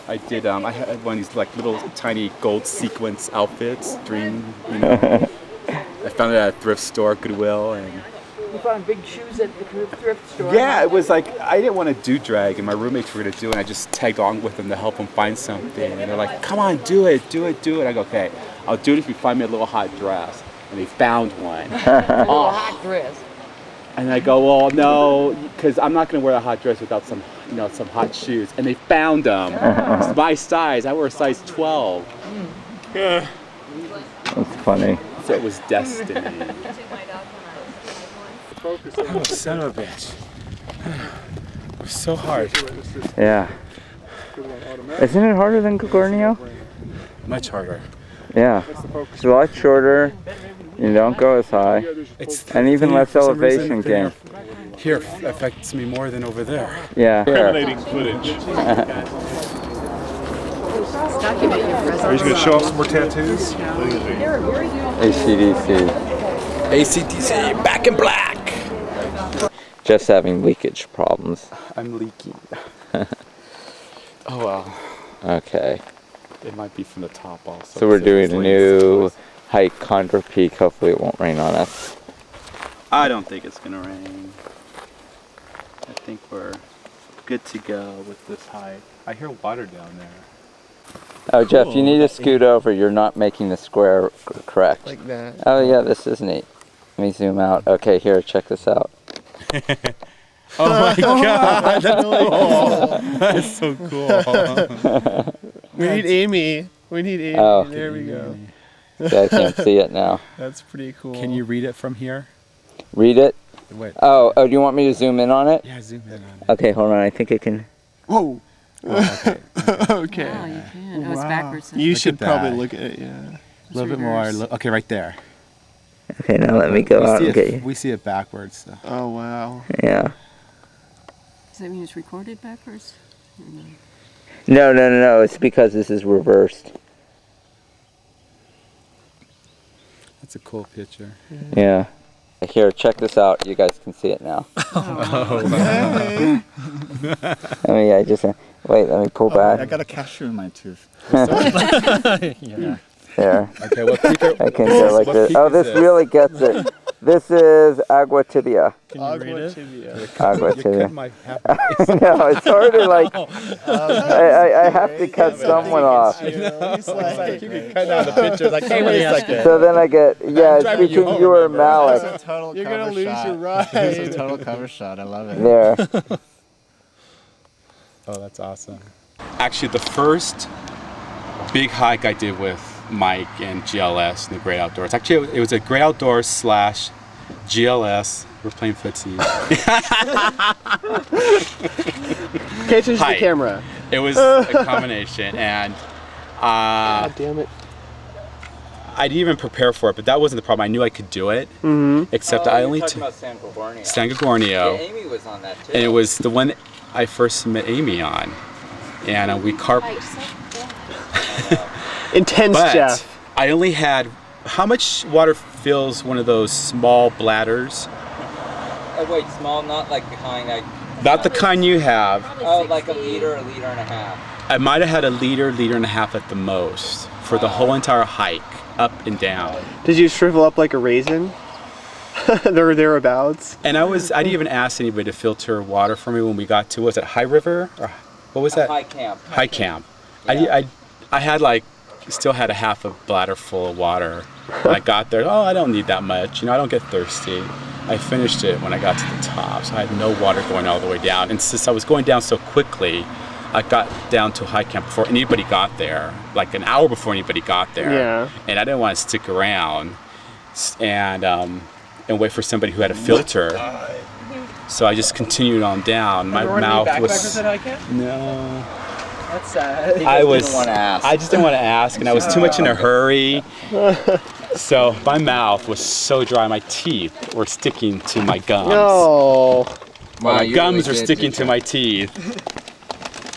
I did. I had one of these like little tiny gold sequence outfits. Dream, you know. I found it at a thrift store, Goodwill, and. You found big shoes at the thrift store? Yeah, it was like I didn't want to do drag, and my roommates were gonna do it. And I just tagged on with them to help them find something. And they're like, "Come on, do it, do it, do it." I go, "Okay, I'll do it if you find me a little hot dress." And they found one. A little hot dress. And I go, "Well, no, because I'm not gonna wear a hot dress without some, you know, some hot shoes." And they found them. It's my size. I wear a size 12. Yeah. That's funny. So it was destiny. Oh, son of a bitch. It was so hard. Yeah. Isn't it harder than Gornio? Much harder. Yeah. It's a lot shorter. You don't go as high. And even less elevation gain. Here affects me more than over there. Yeah. Incriminating footage. Are you going to show off some more tattoos? ACDC. ACDC, back in black. Just having leakage problems. I'm leaking. Oh well. Okay. It might be from the top also. So we're doing a new hike, Condor Peak. Hopefully it won't rain on us. I don't think it's gonna rain. I think we're good to go with this hike. I hear water down there. Oh, Jeff, you need to scoot over. You're not making the square correct. Like that. Oh yeah, this is neat. Let me zoom out. Okay, here, check this out. Oh my god, that's cool. That's so cool. We need Amy. We need Amy. Oh. There we go. See, I can't see it now. That's pretty cool. Can you read it from here? Read it? Wait. Oh, do you want me to zoom in on it? Yeah, zoom in on it. Okay, hold on. I think I can. Whoa. Oh, okay. Okay. Oh, you can. Oh, it's backwards. You Look should at that. probably look at it, yeah. A little bit more. Okay, right there. Okay, now let me go out and get you. We see it backwards. So. Oh, wow. Yeah. Does that mean it's recorded backwards? Or no? No. It's because this is reversed. That's a cool picture. Yeah. Here, check this out. You guys can see it now. Oh, I just wait. Let me pull back. I got a cashew in my tooth. Yeah. There. Okay, what peak are, I can go like what this. peak Oh, is this really gets it. This is agua tibia. Can you read it? Agua You tibia. cut my happy face. No, it's hard to like. I have to cut someone off. You can cut out the pictures. Like, hey, wait a second. So then I get it's driving you between home, you and remember? Malik. You're going to lose your ride. This is a total cover shot. I love it. There. Oh, that's awesome. Actually, the first big hike I did with Mike and GLS in the Great Outdoors. Actually, it was a Great Outdoors / GLS. We're playing footsie. Can't change the Hi. camera. It was a combination, and God damn it. I didn't even prepare for it, but that wasn't the problem. I knew I could do it, except I only took San Gorgonio. San Gorgonio, Amy was on that too. and it was the one I first met Amy on, and we carped. Intense, But Jeff. I only had, how much water fills one of those small bladders? Oh wait, small, not like the kind I. Not the kind you have. Oh, like a liter and a half. I might have had a liter and a half at the most for the whole entire hike, up and down. Did you shrivel up like a raisin? There thereabouts. And I didn't even ask anybody to filter water for me when we got to, was it High River? Or what was that? High camp. High Camp. Yeah. I had like, still had a half a bladder full of water. When I got there, oh, I don't need that much. You know, I don't get thirsty. I finished it when I got to the top, so I had no water going all the way down. And since I was going down so quickly, I got down to High Camp before anybody got there, like an hour before anybody got there. Yeah. And I didn't want to stick around and wait for somebody who had a filter. So I just continued on down. My mouth was at High Camp? no. That's sad. Didn't want to ask. I just didn't want to ask, and I was too much in a hurry. So my mouth was so dry, my teeth were sticking to my gums. No. Wow, My you gums really were did sticking do to my teeth.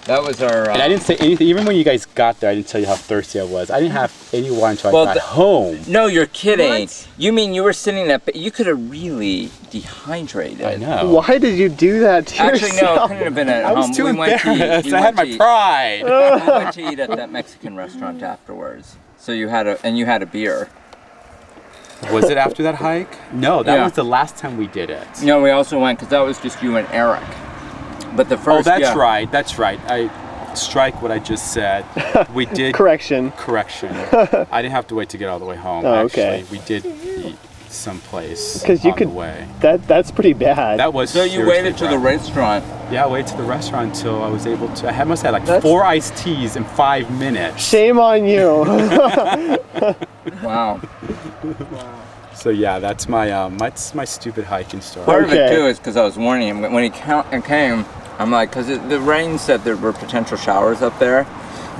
That was our. And I didn't say anything. Even when you guys got there, I didn't tell you how thirsty I was. I didn't have any water until I got home. No, you're kidding. What? You mean you were sitting there, but you could have really dehydrated. I know. Why did you do that to Actually, no, it yourself? couldn't have been at I home. was too embarrassed. I had my We pride. went to eat at that Mexican restaurant afterwards. So you had a beer. Was it after that hike? No, that Yeah. was the last time we did it. No, we also went because that was just you and Eric. But the Oh, first. that's right. That's right. I strike what I just said. We did Correction. I didn't have to wait to get all the way home. Oh, actually, okay. we did eat someplace 'Cause you on could- the way. That's pretty bad. That was So you seriously waited to the rough. restaurant. Yeah, I waited to the restaurant until I was able to. I must have had like 4 iced teas in 5 minutes. Shame on you. Wow. So yeah, that's my stupid hiking story. Part of it Okay. too is because I was warning him when he came. I'm like, because the rain said there were potential showers up there.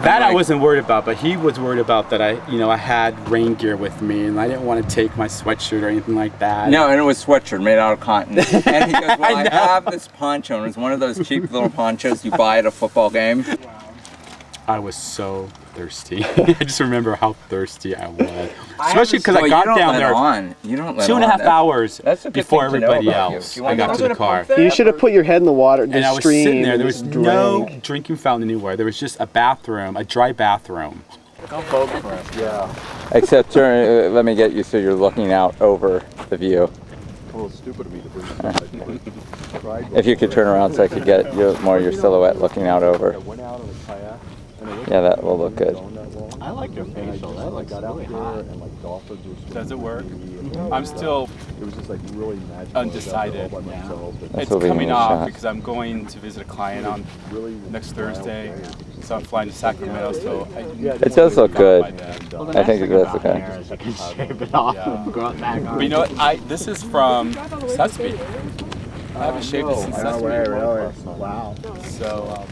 That I like- wasn't worried about, but he was worried about that I had rain gear with me and I didn't want to take my sweatshirt or anything like that. No, and it was sweatshirt made out of cotton. And he goes, well, I have this poncho, and it's one of those cheap little ponchos you buy at a football game. I was so thirsty. I just remember how thirsty I was. Especially because I Well, got you don't down let there on. You don't let 2.5 on. hours that's a good before thing to know everybody about you. else. You I want got to to the car. You should have put your head in the water, the And I was stream. sitting there. and There was just no drank. drinking fountain anywhere. There was just a bathroom, a dry bathroom. Except, let me get you so you're looking out over the view. If you could turn around so I could get more of your silhouette looking out over. Yeah, that will look good. I like your facial. That looks really hot. Does it work? I'm still undecided. It's will be a coming nice off shot. because I'm going to visit a client on next Thursday. So I'm flying to Sacramento. So It does look good. But I think it does look good. you know what? This is from Susby. I haven't shaved it since Susby. Wow. So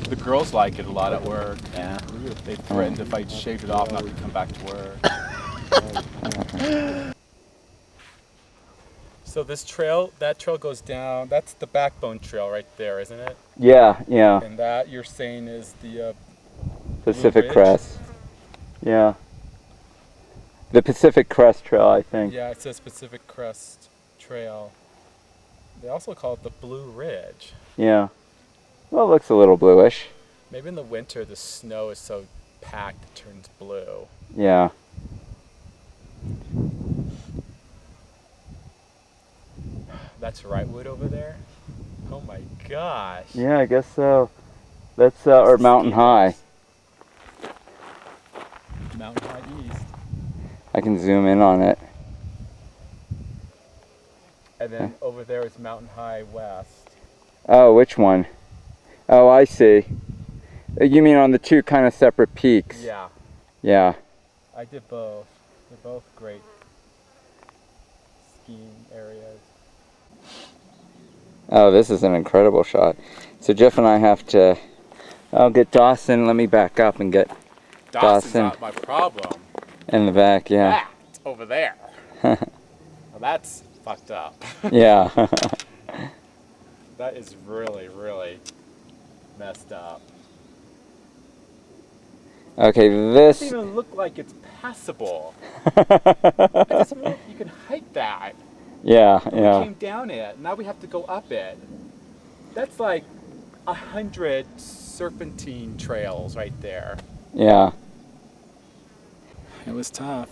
the girls like it a lot at work. Yeah. They threatened if I shaved it off, not to come back to work. So this trail, that trail goes down. That's the Backbone Trail right there, isn't it? Yeah, yeah. And that you're saying is the Pacific Ridge? Crest. Yeah. The Pacific Crest Trail, I think. yeah, it says Pacific Crest Trail. They also call it the Blue Ridge. Yeah. Well, it looks a little bluish. Maybe in the winter the snow is so packed it turns blue. Yeah. That's Wrightwood over there. Oh my gosh. Yeah, I guess so. That's our Mountain High. Mountain High East. I can zoom in on it. And then over there is Mountain High West. Oh, which one? Oh, I see. You mean on the two kind of separate peaks? Yeah, Yeah. I did both. They're both great skiing areas. Oh, this is an incredible shot. So Jeff and I have to. I'll get Dawson. Let me back up and get Dawson's Dawson. not my problem. in the back. Yeah. That's over there. Well, that's fucked up. Yeah. That is really, really messed up. Okay, It doesn't this. even look like it's passable. It doesn't look, you can hike that. Yeah, We yeah. came down it. Now we have to go up it. That's like 100 serpentine trails right there. Yeah. It was tough.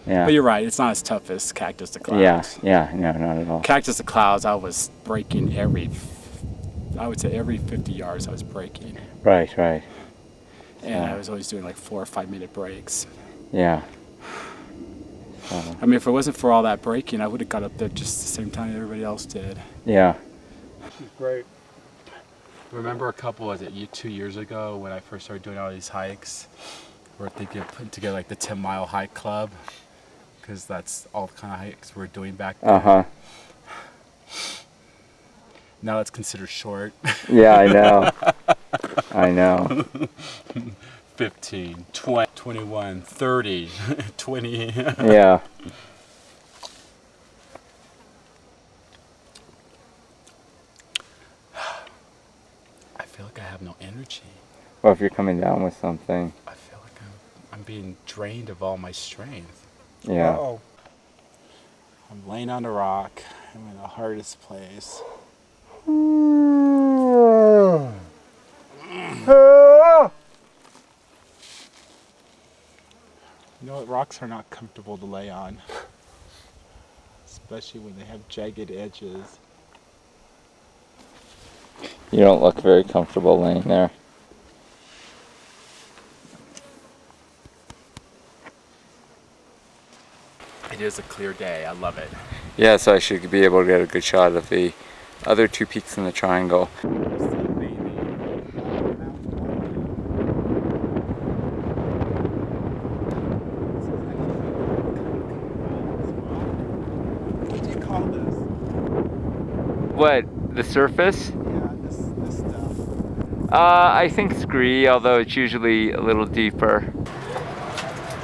Yeah. But you're right, it's not as tough as Cactus to Clouds. Yeah, yeah, no, not at all. Cactus to Clouds, I was braking I would say every 50 yards I was braking. Right, right. And I was always doing like 4 or 5 minute breaks. Yeah. I mean, if it wasn't for all that braking, I would have got up there just the same time everybody else did. Yeah. Great. Remember a couple, was it 2 years ago when I first started doing all these hikes? We're thinking of putting together like the 10-mile hike club, because that's all the kind of hikes we're doing back then. Uh-huh. Now it's considered short. Yeah, I know. I know. 15, 20, 21, 30, 20. Yeah. I feel like I have no energy. Well, if you're coming down with something. I feel like I'm being drained of all my strength. Yeah. Uh-oh. I'm laying on a rock. I'm in the hardest place. You know what? Rocks are not comfortable to lay on, especially when they have jagged edges. You don't look very comfortable laying there. It is a clear day. I love it. Yeah, so I should be able to get a good shot of the other two peaks in the triangle. What do you call this? What, the surface? Yeah, this stuff. I think scree, although it's usually a little deeper.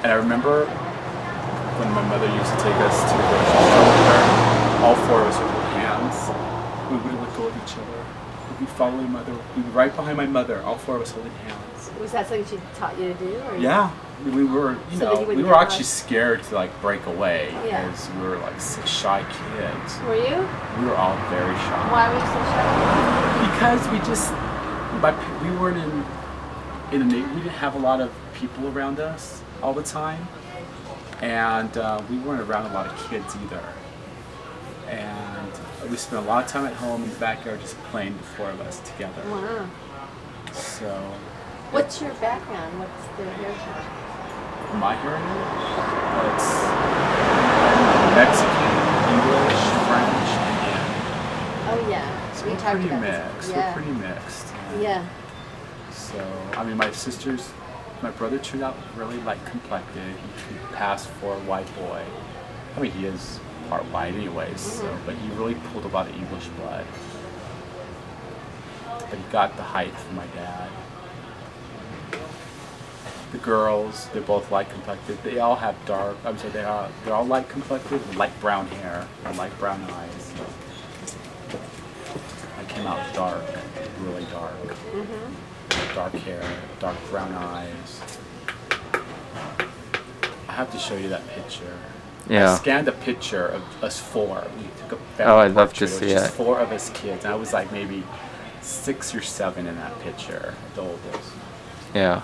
And I remember when my mother used to take us to the grocery store with her, all four of us would hold hands. We wouldn't let go of each other. We'd be following mother. We'd be right behind my mother, all four of us holding hands. Was that something she taught you to do? Or Yeah. We were, So that you we wouldn't were get actually lost? scared to like break away Yeah. because we were like shy kids. Were you? We were all very shy. Why were you so shy? Because we just, we weren't in a neighborhood. We didn't have a lot of people around us all the time, and we weren't around a lot of kids either. And we spent a lot of time at home in the backyard just playing, the four of us together. Wow. So, What's your background? What's the heritage? my heritage, it's Mexican, English, French, Indian. Oh yeah. So We we're talked pretty about this. mixed. Yeah. We're pretty mixed. Yeah. So, I mean, my brother turned out really light complected. He passed for a white boy. I mean, he is part white anyways, so, but he really pulled a lot of English blood. But he got the height from my dad. The girls, they're both light complected. They all have they're all light complected, with light brown hair and light brown eyes. I came out dark, really dark. Dark hair, dark brown eyes. I have to show you that picture. Yeah. I scanned a picture of us four. We took a family Oh, I'd love to portrait. see It was just it. four of us kids. I was like maybe 6 or 7 in that picture, the oldest. Yeah.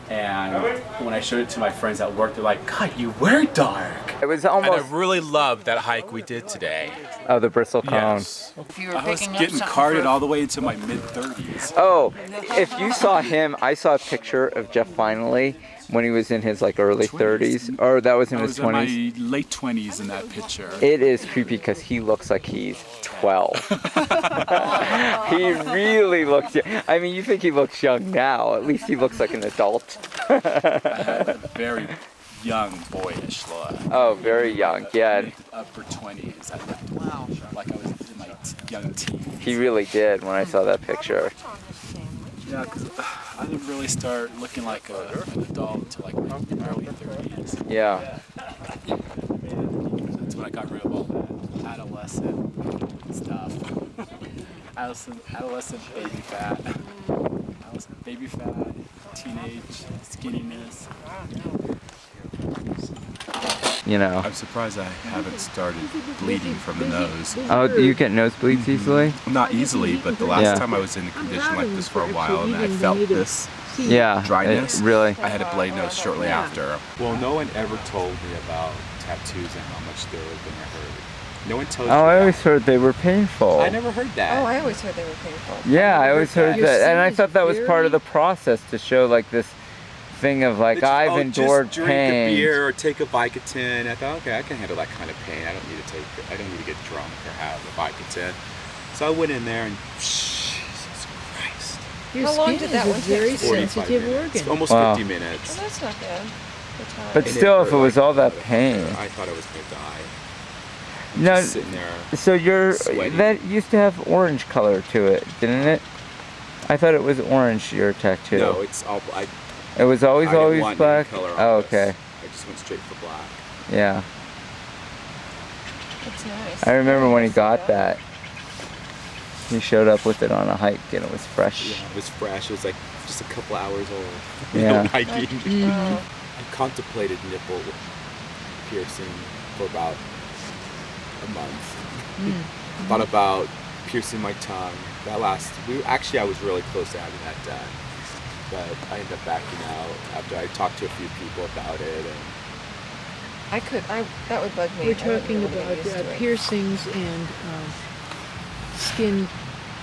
And when I showed it to my friends at work, they're like, God, you were dark. It was And I almost, really loved that hike we did today. oh, the bristle cone. Yes. If you were I was picking up getting something carded for- all the way into my mid-30s. Oh, if you saw him, I saw a picture of Jeff finally when he was in his like early 30s, or that was in I his was in 20s. my late 20s in that picture. It is creepy because he looks like he's 12. He really looks young. I mean, you think he looks young now. At least he looks like an adult. I had a very young, boyish look. Oh, very young. Yeah, Upper 20s. I looked like I was in my young teens. he really did when I saw that picture. Yeah, because I didn't really start looking like an adult until like my early 30s. Yeah. That's when I got rid of all that adolescent stuff. Adolescent baby fat. Adolescent baby fat, teenage skinniness. You know. I'm surprised I haven't started bleeding from the nose. Oh, you get nosebleeds easily? Not easily, but the last Yeah. time I was in a condition like this for a while and I felt this Yeah. dryness. Really? I had a blade nose shortly after. Well, no one ever told me about tattoos and how much they were going to hurt. No one tells Oh, you I that. always heard they were painful. I never heard that. Oh, I always heard they were painful. Yeah, I always heard Your that, and I skin is thought that was part of the very- process to show like this thing of like I've endured just drink pain. a beer or take a Vicodin. I thought, okay, I can handle that kind of pain. I don't need to get drunk or have a Vicodin. So I went in there and Jesus Christ. Your How long skin did is that a one take? very 45 sensitive minutes. organ. Almost Wow. 50 minutes. Well, that's not bad. Good time. But And still, if hurt it was like all that a pain. motherfucker. I thought I was going to die. No, Just sitting there. so sweating. that used to have orange color to it, didn't it? I thought it was orange, your tattoo. No, it's all. It was always I didn't want any black. color on Oh, this. okay. I just went straight for black. Yeah. That's nice. I remember when he got that. He showed up with it on a hike and it was fresh. Yeah, it was fresh. It was like just a couple hours old. Yeah. No hiking. I contemplated nipple piercing for about a month. Thought about piercing my tongue. I was really close to having that done, but I ended up backing out after I talked to a few people about it. And that would bug me. We're I wouldn't talking be able to get about used to it. piercings and skin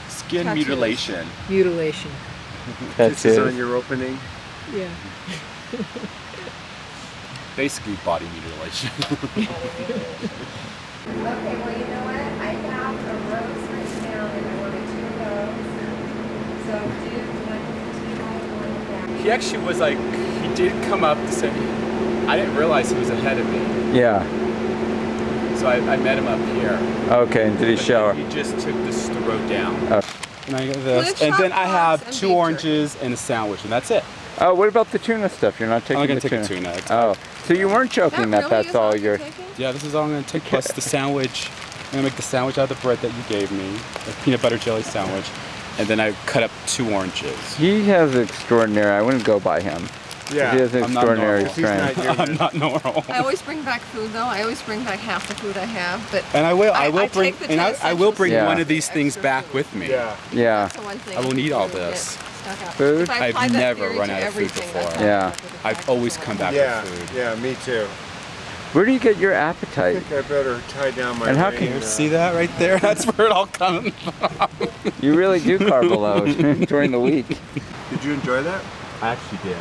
skin Tattoos. mutilation. mutilation. This is on Tattoos. your opening. Yeah. Basically body mutilation. Okay, well, you know what? I have a rose right now, and I want a 2 rose. So do you want to continue on He actually was like, he did come up to say, I didn't realize he was ahead of me. Yeah. So I met him up here. Okay, and did he But shower? He just took the road down. Oh. And I get this. Live And then shop I have box and 2 beef oranges and a sandwich, and that's it. Oh, what about the tuna stuff? You're not taking I'm not the gonna take tuna. a tuna. Oh, so you weren't joking that really that's is all you're your. taking? Yeah, this is all I'm gonna take, plus the sandwich. I'm gonna make the sandwich out of the bread that you gave me, a peanut butter jelly sandwich, and then I cut up 2 oranges. He has extraordinary. I wouldn't go by him. Yeah. He has I'm not extraordinary normal. strength. He's not I'm not normal. I always bring back food though. I always bring back half the food I have, but And I will I bring, take the and I will essentials bring Yeah. one of these things extra back food. with me. Yeah. Yeah. that's the one thing. I will need all to get this. stuck up. Food? If I I've apply that never theory run to out of food everything, before. that's Yeah. how I put it I've back always to come someone. back Yeah. with food. Yeah, me too. Where do you get your I appetite? think I better tie down my And how rein, can- See that right there? That's where it all comes from. You really do carb load during the week. Did you enjoy that? I actually did.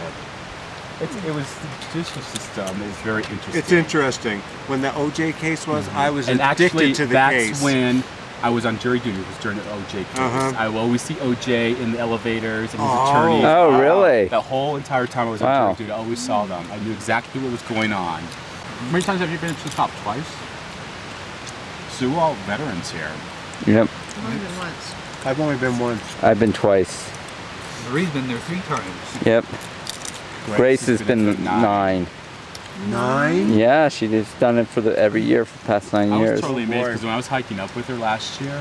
It was the judicial system is very interesting. It's interesting. When the OJ case was, I was And addicted actually, to the that's case. when I was on jury duty. It was during the OJ case. Uh-huh. I will always see OJ in the elevators and his Oh. attorneys. Oh, really? The whole entire time I was on Wow. jury duty, I always saw them. I knew exactly what was going on. How many times have you been to the top? Twice? So we're all veterans here. Yep. I've only been once. I've only been once. I've been twice. Marie's been there 3 times. Yep. Grace has been to 9. 9? Yeah, she's done it for every year for the past 9 I was years. totally Oh, amazed boy. because when I was hiking up with her last year,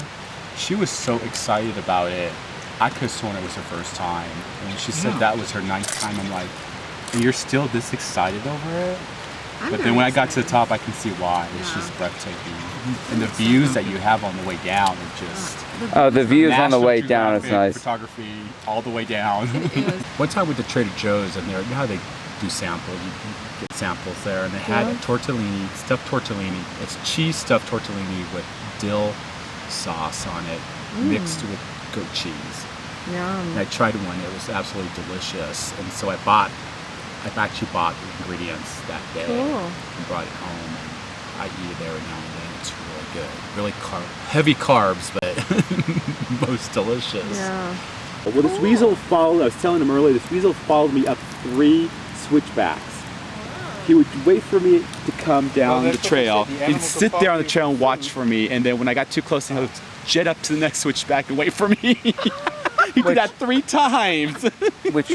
she was so excited about it. I could have sworn it was her first time. And she said that was her 9th time. I'm like, and you're still this excited over it? But then when I got to the top, I can see why. It's just breathtaking. And the views that you have on the way down are just... Oh, the views on the National way down is Geographic nice. Photography all the way down. One time with the Trader Joe's, and you know how they do samples, you can get samples there, and they had tortellini, stuffed tortellini. It's cheese stuffed tortellini with dill sauce on it, mixed with goat cheese. And I tried one; it was absolutely delicious. And so I actually bought the ingredients that day and brought it home. And I eat it every now and then. It's really good, really heavy carbs, but most delicious. Yeah. Well, this weasel followed, I was telling him earlier, this weasel followed me up 3 switchbacks. He would wait for me to come down the trail. He'd sit there on the trail and watch for me, and then when I got too close, he would jet up to the next switchback and wait for me. He did that 3 times. Which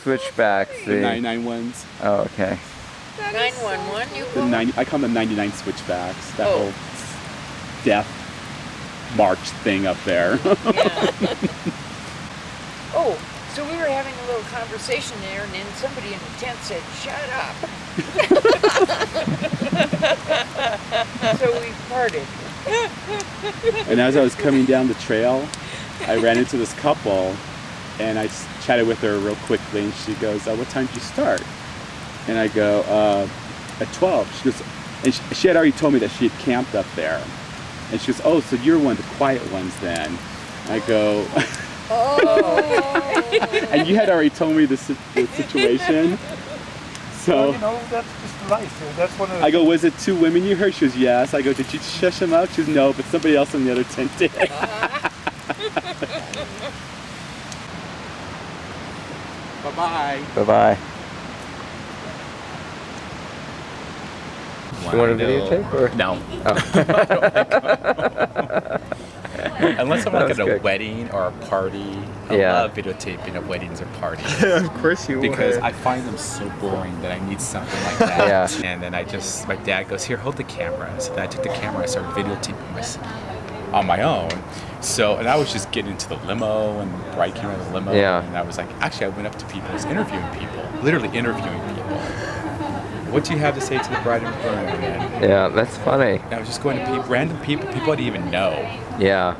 switchbacks? The 99 ones. Oh, okay. 911, you The call 90, I call them the 99 switchbacks. That whole death march thing up there. Oh, so we were having a little conversation there, and then somebody in the tent said, "Shut up." So we parted. And as I was coming down the trail, I ran into this couple, and I chatted with her real quickly, and she goes, "What time did you start?" And I go, "At 12." She goes, and she had already told me that she had camped up there. And she goes, "Oh, so you're one of the quiet ones then." I go, and you had already told me the situation. So Well, you know, that's just life. That's one of the I go, "Was it 2 women you heard?" She goes, "Yes." I go, "Did you shush them up?" She goes, "No, but somebody else in the other tent did." Bye-bye. Bye-bye. You want a videotape or? No. Unless I'm like That was at a good. wedding or a party. I Yeah. love videotaping of weddings or parties. Of course you Because would. I find them so boring that I need something like that. Yeah. And then my dad goes, "Here, hold the camera." So then I took the camera, I started videotaping on my own. So, and I was just getting into the limo, and the bride came out of the limo, and I was like, actually, I went up to people, I was interviewing people, literally interviewing people. What do you have to say to the bride and groom? And Yeah, that's funny. I was just going to random people I didn't even know. Yeah.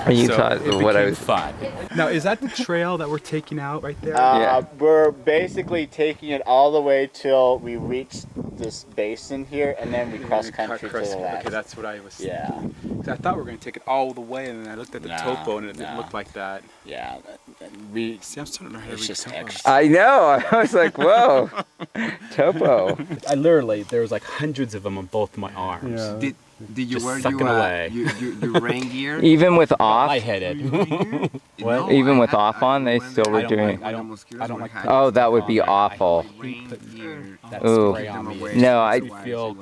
And you So thought it what I became was fun. Now, is that the trail that we're taking out right there? We're basically taking it all the way till we reach this basin here, and then we cross country to the left. Okay, that's what I was. Yeah. 'Cause I thought we were going to take it all the way, and then I looked at the topo, and it didn't look like that. Yeah. See, I'm starting to learn how to read just topos. extra. I know. I was like, whoa, topo. I literally, there was like hundreds of them on both my arms. Yeah. Did you Just wear sucking away. your rain gear? Even with off, Lightheaded. No, even I with had- off on, they when still were I don't doing. like- I don't like. Oh, that would be awful. rain gear. That Ooh. spray on me. No, I- You feel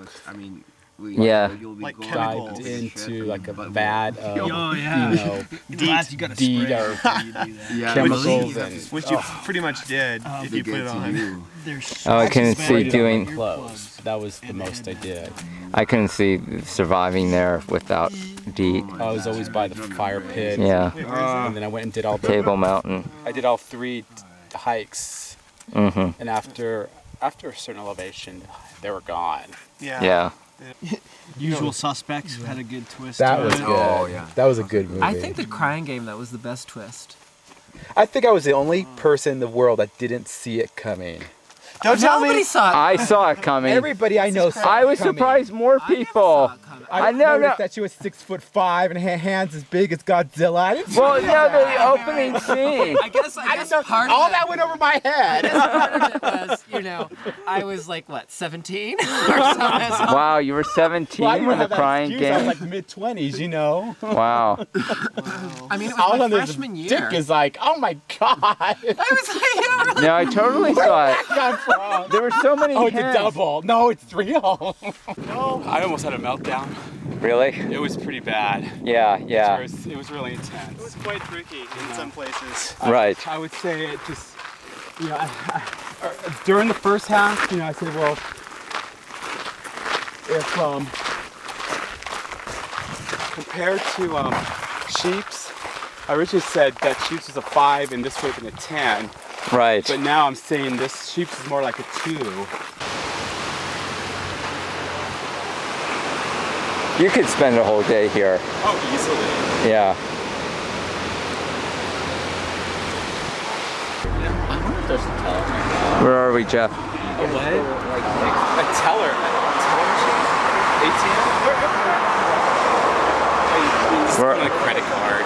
Yeah. You'll be Like going chemicals. dived into like a but- vat of, Oh, yeah. you know, You gotta DEET spray or before you do that. Yeah, chemicals but and Which you pretty much did if they you put get it to on. you. Oh, I couldn't see sprayed it on my doing. clothes. That was the most I did. I couldn't see surviving there without DEET. I was always by the fire pit. Yeah. And then I went and did all the. Table Mountain. I did all 3 hikes, Mm-hmm. and after a certain elevation, they were gone. Yeah. Usual Suspects had a good twist. That to was it. good. Oh, yeah. That was a good movie. I think the Crying Game, that was the best twist. I think I was the only person in the world that didn't see it coming. Don't tell me. Nobody saw it. I saw it coming. Everybody I know saw it I was coming. surprised more people. I know noticed that she was 6'5" and had hands as big as Godzilla. I didn't see Well, yeah, that. the opening scene. I guess part All of that went over my head. part of it was, I was like, what, 17 or something? Wow, you were 17 Well, I didn't when the have that Crying excuse. I was Game. like mid-20s, you know. Wow. I mean, it All was my of this freshman year. dick is like, oh my god. I was like, Yeah, I totally saw it. Come from? There were so many Oh, it's a hands. double. No, it's real. No. I almost had a meltdown. Really? It was pretty bad. Yeah, yeah. It was really intense. It was quite tricky in some places. Right. I would say it just, during the first half, I said, well, if compared to Sheeps, I originally said that Sheeps was a 5 and this would have been a 10. Right. But now I'm saying this Sheeps is more like a 2. You could spend a whole day here. Oh, easily. Yeah. I wonder if there's a teller. Where are we, Jeff? A teller. ATM? We're- On a credit card.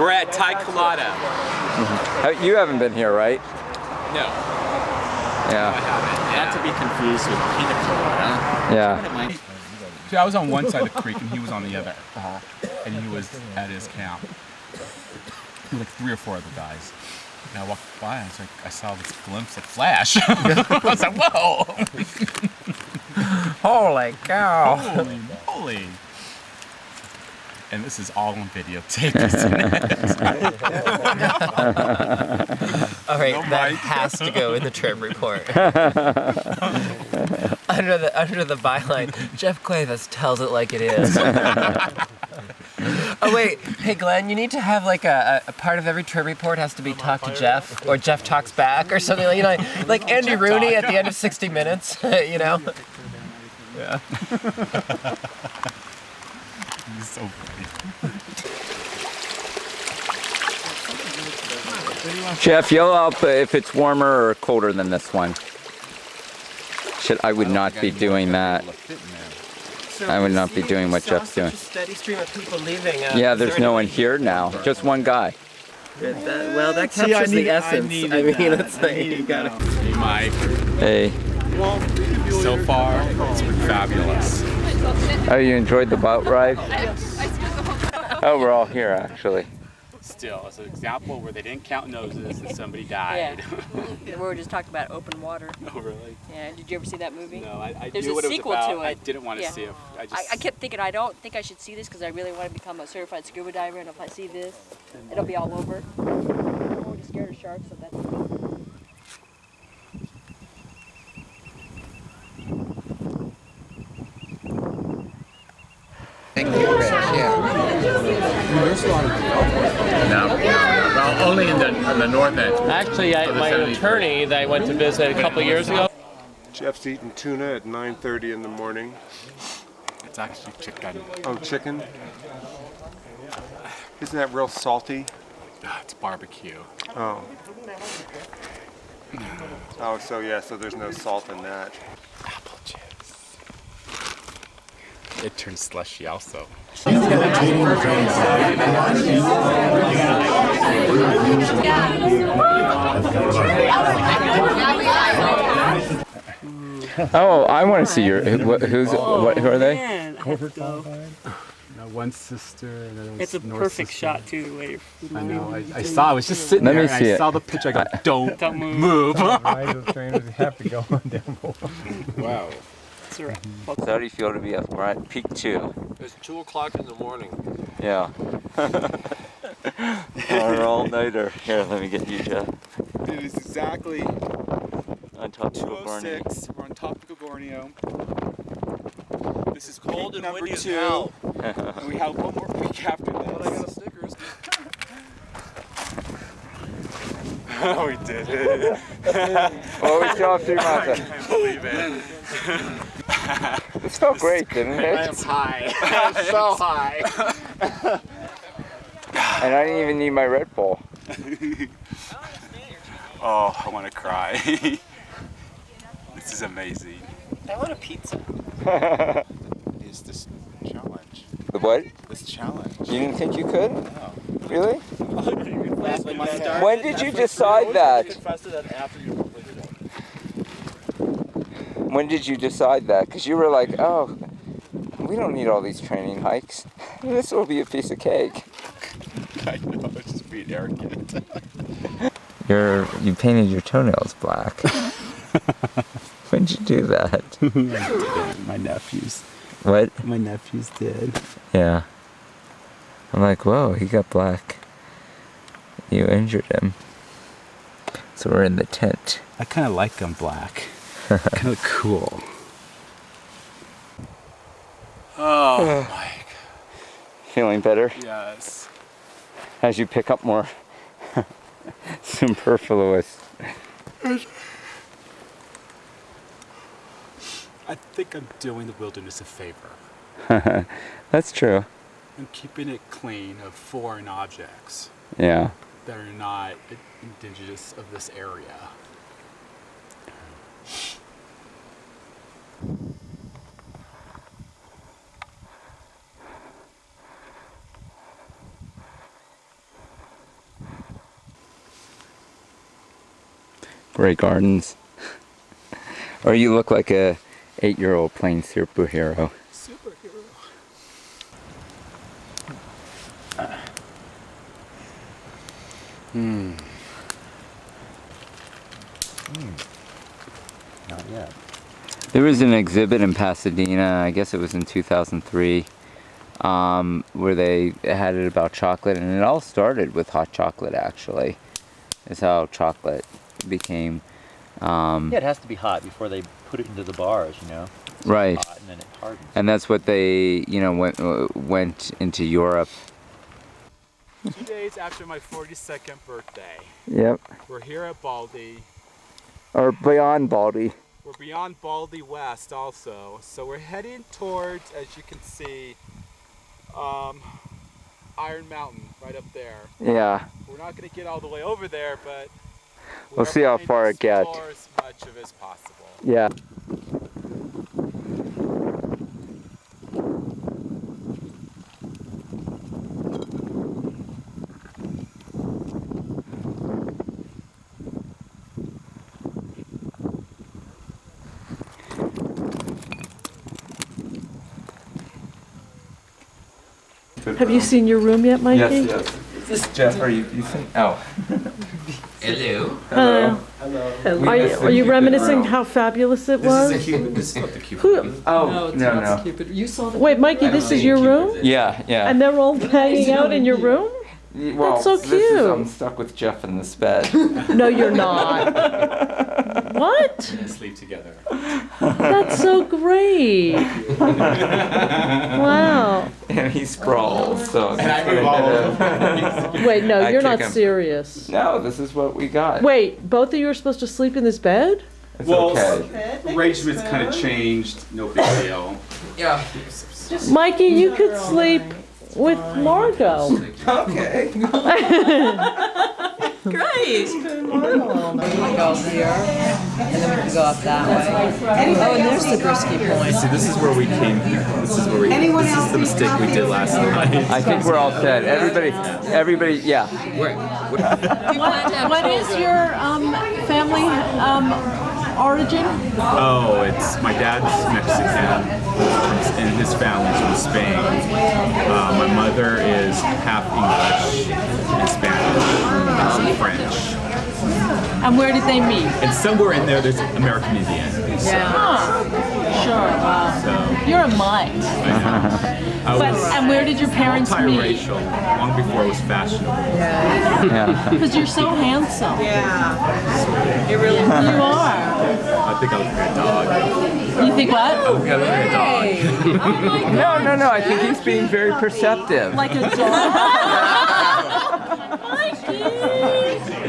We're at Thai Colada. You haven't been here, right? No, Yeah. Not to be confused with peanut colada. Yeah. See, I was on one side of the creek and he was on the other. And he was at his camp. There were like 3 or 4 other guys. And I walked by and I saw this glimpse of flash. I was like, whoa! holy cow. Holy moly! And this is all on videotape, isn't it? All right, that has to go in the trip report. under the byline, Jeff Cuevas tells it like it is. Oh wait, hey Glenn, you need to have like a part of every trip report has to be talk to Jeff, or Jeff talks back, or something like Andy Rooney at the end of 60 Minutes, Yeah. He's so funny. Jeff, yell out if it's warmer or colder than this one. Shit, I would not be doing that. I would not be doing what Jeff's doing. Steady stream of people leaving. Yeah, there's no one here now. Just one guy. Well, that captures the essence. I mean, it's like you gotta. Hey, Mike. Hey. So far, it's been fabulous. Oh, you enjoyed the boat ride? Oh, we're all here actually. Still, it's an example where they didn't count noses and somebody died. We were just talking about open water. Oh, really? Yeah, did you ever see that movie? No, I There's knew a what it was sequel about. to it. I didn't want to Yeah. see it. I kept thinking, I don't think I should see this because I really want to become a certified scuba diver, and if I see this, it'll be all over. I'm already scared of sharks, so that's only in the north end. Actually, my attorney that I went to visit a couple years ago. Jeff's eating tuna at 9:30 in the morning. It's actually chicken. Oh, chicken? Isn't that real salty? It's barbecue. Oh. Oh, so yeah, so there's no salt in that. Apple juice. It turns slushy also. Oh, I want to see your. Who are they? Man, I have to go. One sister, and then It's a perfect shot too. The way I know. I saw. I was just sitting Let there, me and see I it. saw the picture. I go, don't move. Trainers have to go on down below. Wow. That's right. So how do you feel to be up? We're at peak 2. It's 2 o'clock in the morning. Yeah. Our all-nighter. Here, let me get you, Jeff. It is exactly On top of 2:06. We're on top of Gorgonio. This is Cold peak and number windy as 2, hell. and we have one more peak after this. But I got a Snickers. Oh, we did it. Well, we still have 3 miles. I can't believe it. It felt great, didn't it? I'm high. I'm so high. And I didn't even need my Red Bull. Oh, I want to cry. This is amazing. I want a pizza. Is this challenge? The what? This challenge. You didn't think you could? No. Really? When did you decide that? When did you decide that? Because you were like, oh, we don't need all these training hikes. This will be a piece of cake. I know, it's just being arrogant. You painted your toenails black. When did you do that? My nephews. What? My nephews did. Yeah. I'm like, whoa, he got black. You injured him. So we're in the tent. I kind of like them black. Kind of cool. Oh, Mike. Feeling better? Yes. As you pick up more superfluous. I think I'm doing the wilderness a favor. That's true. I'm keeping it clean of foreign objects Yeah. that are not indigenous of this area. Great gardens. Or you look like a 8-year-old playing superhero. Superhero. Not yet. There was an exhibit in Pasadena, I guess it was in 2003, where they had it about chocolate, and it all started with hot chocolate, actually. It's how chocolate became... yeah, it has to be hot before they put it into the bars, you know? It's right. hot and then it hardens. And that's what they, you know, went into Europe. 2 days after my 42nd birthday. Yep. We're here at Baldy. Or beyond Baldy. We're beyond Baldy West also. So we're heading towards, as you can see, Iron Mountain right up there. Yeah. We're not going to get all the way over there, but We'll see how far it gets. explore as much of it as possible. Yeah. Have you seen your room yet, Mikey? Yes, yes. Is this Jeff? Are you seen? Oh. Hello. Hello. Hello. Are you reminiscing how fabulous it was? This is not the Cupid. Who? Oh, no. You saw Wait, Mikey, this is your room? Yeah, yeah. And they're all hanging out in your room? Well, That's so this is, I'm cute. stuck with Jeff in this bed. No, you're not. What? And sleep together. That's so great. Wow. And he sprawls, so. And I move all over. Wait, no, I you're kick not him. serious. No, this is what we got. Wait, both of you are supposed to sleep in this bed? It's Well, okay. arrangements kind of changed. No big deal. Yeah. Mikey, you could sleep with Margot. Okay. Great. We can go here, and then we can go up that way. Oh, and there's the Brisky Point. See, this is where we came here. This is where we. This is the mistake we did last night. I think we're all set. Everybody, yeah. What is your family origin? Oh, it's my dad's Mexican, and his family's from Spain. My mother is half English and Spanish, and some French. And where did they meet? And somewhere in there's American Indian. So, Sure, wow. so You're a mutt. I was And where did your parents meet? multiracial, long before it was fashionable. Yeah. Because you're so handsome. Yeah. You really You are. I think I look like a dog. You think what? I look like a dog. No, I think he's being very perceptive. Like a dog?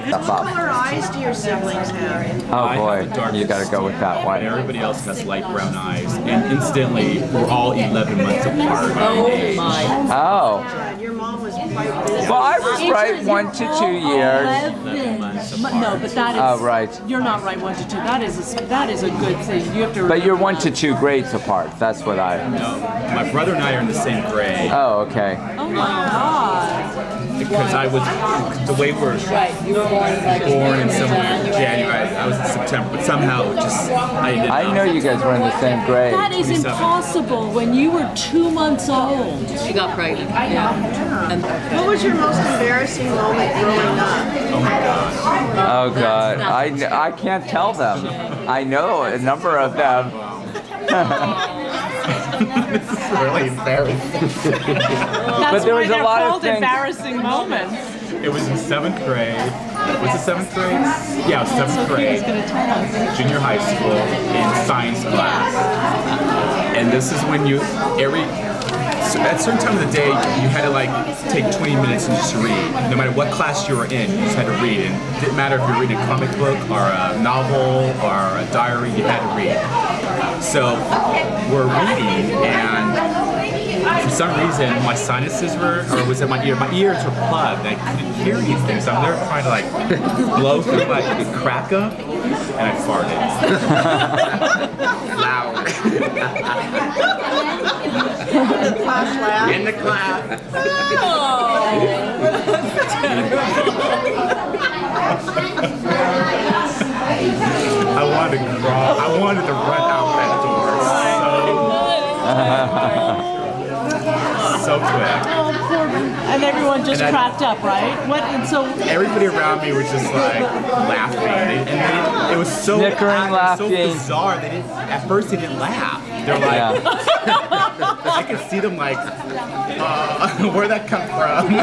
What color eyes do your siblings have? Oh boy, you gotta go with that one. Everybody else has light brown eyes, and instantly we're all 11 months apart. Oh in age. my. Oh. Your mom was quite busy. Well, I was right 1 to 2 years. 11 months apart. No, but that is. Oh, right. You're not right 1 to 2. That is a good thing. You have to. But you're 1 to 2 grades apart. That's what I. No, my brother and I are in the same grade. Oh, okay. Oh my God. Because I was, the way we're Right, you were born like born in somewhere in January, I was in September, but somehow it just, I know you guys were in the same grade. That is 27. impossible when you were 2 months old. She got pregnant. Yeah. What was your most embarrassing moment growing up? Oh my gosh. Oh God, I can't tell them. I know a number of them. This is really embarrassing. That's there why was a they're lot of called things. embarrassing moments. It was in 7th grade. Was it 7th grade? Yeah, it was 7th grade. Junior high school in science class. And this is when you, so at a certain time of the day, you had to like take 20 minutes and just read. No matter what class you were in, you just had to read. And it didn't matter if you were reading a comic book or a novel or a diary, you had to read. So we're reading, and for some reason my sinuses were, or was it my ear? My ears were plugged. I couldn't hear anything, so I'm there trying to like blow through like a crack up, and I farted. Loud. In the class. I wanted to crawl. I wanted to run out that door so quick. Oh, poor. And everyone just cracked up, right? What? And so Everybody around me was just like laughing, and it was so Snickering, so laughing. bizarre. They didn't. At first, they didn't laugh. They're like, I could see them like, where'd that come from?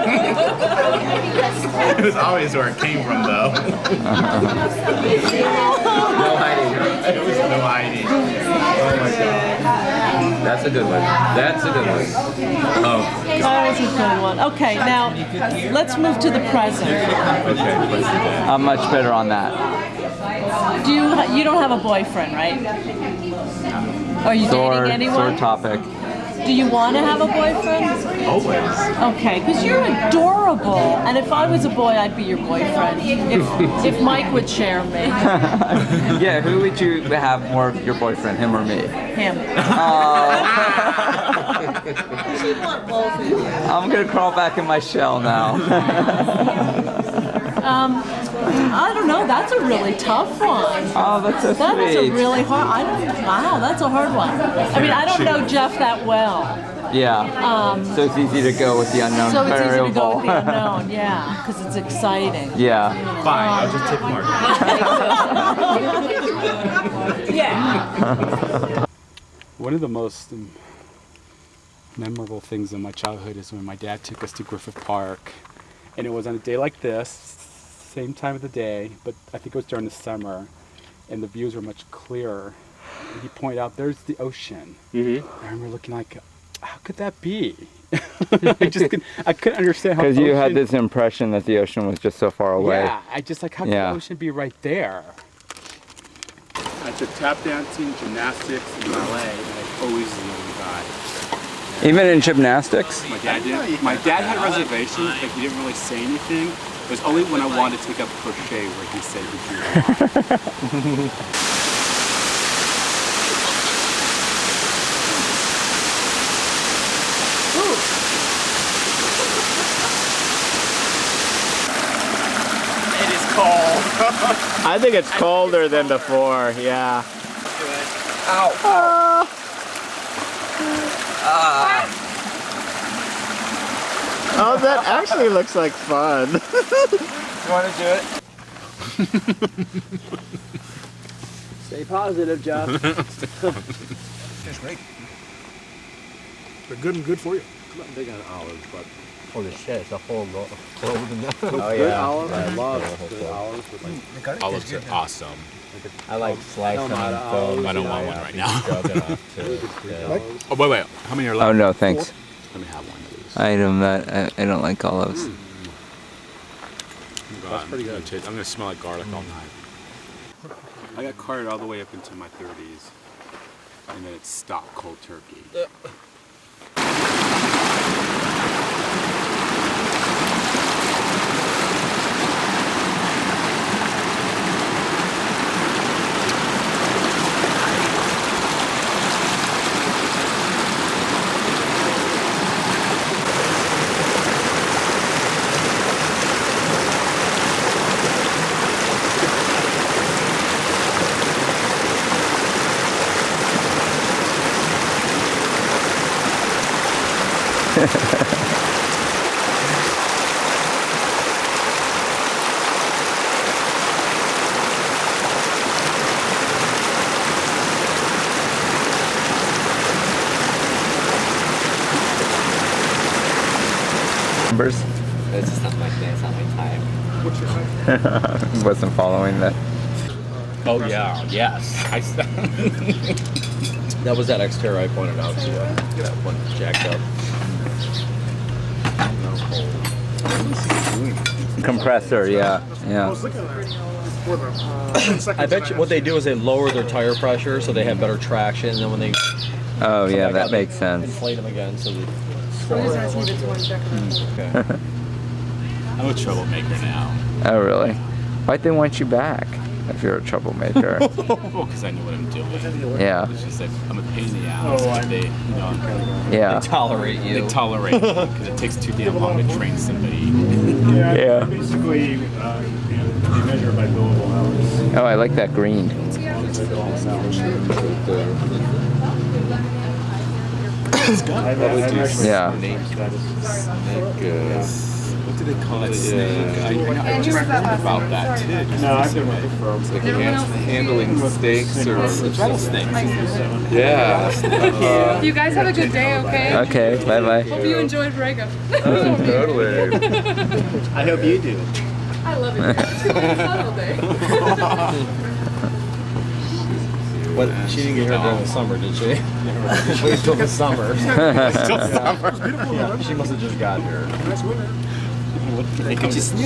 It was always where it came from, though. No hiding. It was no hiding. Oh my god. That's a good one. That's a good one. Oh. that was a good one. Okay, now let's move to the present. Okay. I'm much better on that. You don't have a boyfriend, right? Are you dating anyone? Sore topic. Do you want to have a boyfriend? Always. Okay, because you're adorable. And if I was a boy, I'd be your boyfriend. If Mike would share me. Yeah, who would you have more of your boyfriend, him or me? Him. She'd want both of you. I'm gonna crawl back in my shell now. I don't know. That's a really tough one. Oh, that's so That is a sweet. really hard. Wow, that's a hard one. I mean, I don't know Jeff that well. Yeah. So it's easy to go with the unknown So it's variable. easy to go with the unknown, yeah, because it's exciting. Yeah. Fine. I'll just take Mark. Yeah. One of the most memorable things in my childhood is when my dad took us to Griffith Park, and it was on a day like this, same time of the day, but I think it was during the summer, and the views were much clearer. And he pointed out, there's the ocean. Mm-hmm. I remember looking like, how could that be? I couldn't understand how. Because you had ocean- this impression that the ocean was just so far away. Yeah, I just like, how could the ocean be right there? I took tap dancing, gymnastics, and ballet, and I always was the only guy. Even in gymnastics? My dad did. My dad had reservations, but he didn't really say anything. It was only when I wanted to take up crochet where he said he drew a lot. It is cold. I think it's colder than before, yeah. Ow. Oh, that actually looks like fun. You want to do it? Stay positive, Jeff. Tastes great. They're good and good for you. I'm not big on olives, but holy shit, it's a whole load in that. Oh Good yeah, olives. I love good olives with like Olives are awesome. I like slicing on foam. I don't want one right now. Stroganoff too. Oh, wait. How many are left? Oh no, thanks. Let me have one of these. I don't like olives. That's pretty good. I'm gonna smell like garlic all night. I got carded all the way up into my 30s, and then it stopped cold turkey. Numbers? It's just not my thing, it's not my time. What's your height? Wasn't following that. Oh yeah, yes. That was that Xterra I pointed out to you. That one jacked up. Compressor, yeah. I was looking at it for the I bet you what they do is they lower their tire pressure so they have better traction, and then when they Oh yeah, back that out, makes they sense. inflate them again so they Okay. I'm a troublemaker now. Oh really? Why'd they want you back if you're a troublemaker? Well, because I know what I'm doing. Yeah. It's just that I'm a pain in the ass. They, Yeah. They tolerate you. They tolerate me because it takes too damn long to train somebody. Yeah. Basically, they measure by billable hours. Oh, I like that green. Yeah. What do they call it? Snake? I just heard about that too. No, I've been with the firm. Like handling steaks or rattlesnakes. yeah. You guys have a good day, okay? Okay, bye bye. Hope you enjoyed Brega. Totally. I hope you do. I love it. It's fun all day. But she didn't get here during the summer, did she? Wait till the summer. Yeah, she must have just got here. They could just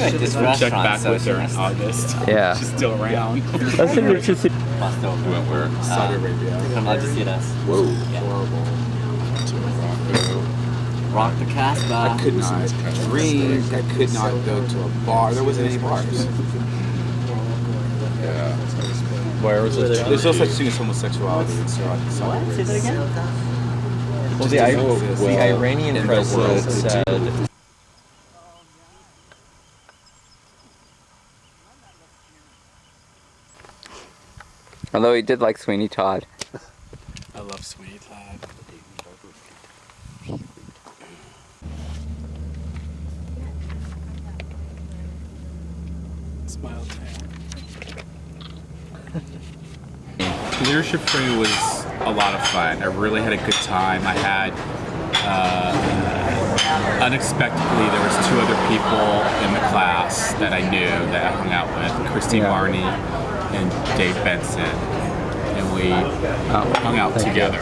check back with her in August. Yeah. She's still around. That's interesting. Went where? Saudi Arabia. Come out to see us. Whoa. Rock the Casbah. I could not drink. I could not go to a bar. There wasn't any bars. Yeah. Where was it? There's no such thing as homosexuality in Saudi Arabia. Say that again? Well, the Iranian president said. Although he did like Sweeney Todd. I love Sweeney Todd. Smile Leadership training was a lot of fun. I really had a good time. I had, unexpectedly, there was 2 other people in the class that I knew that I hung out with. Christine Barney and Dave Benson, and we hung out together.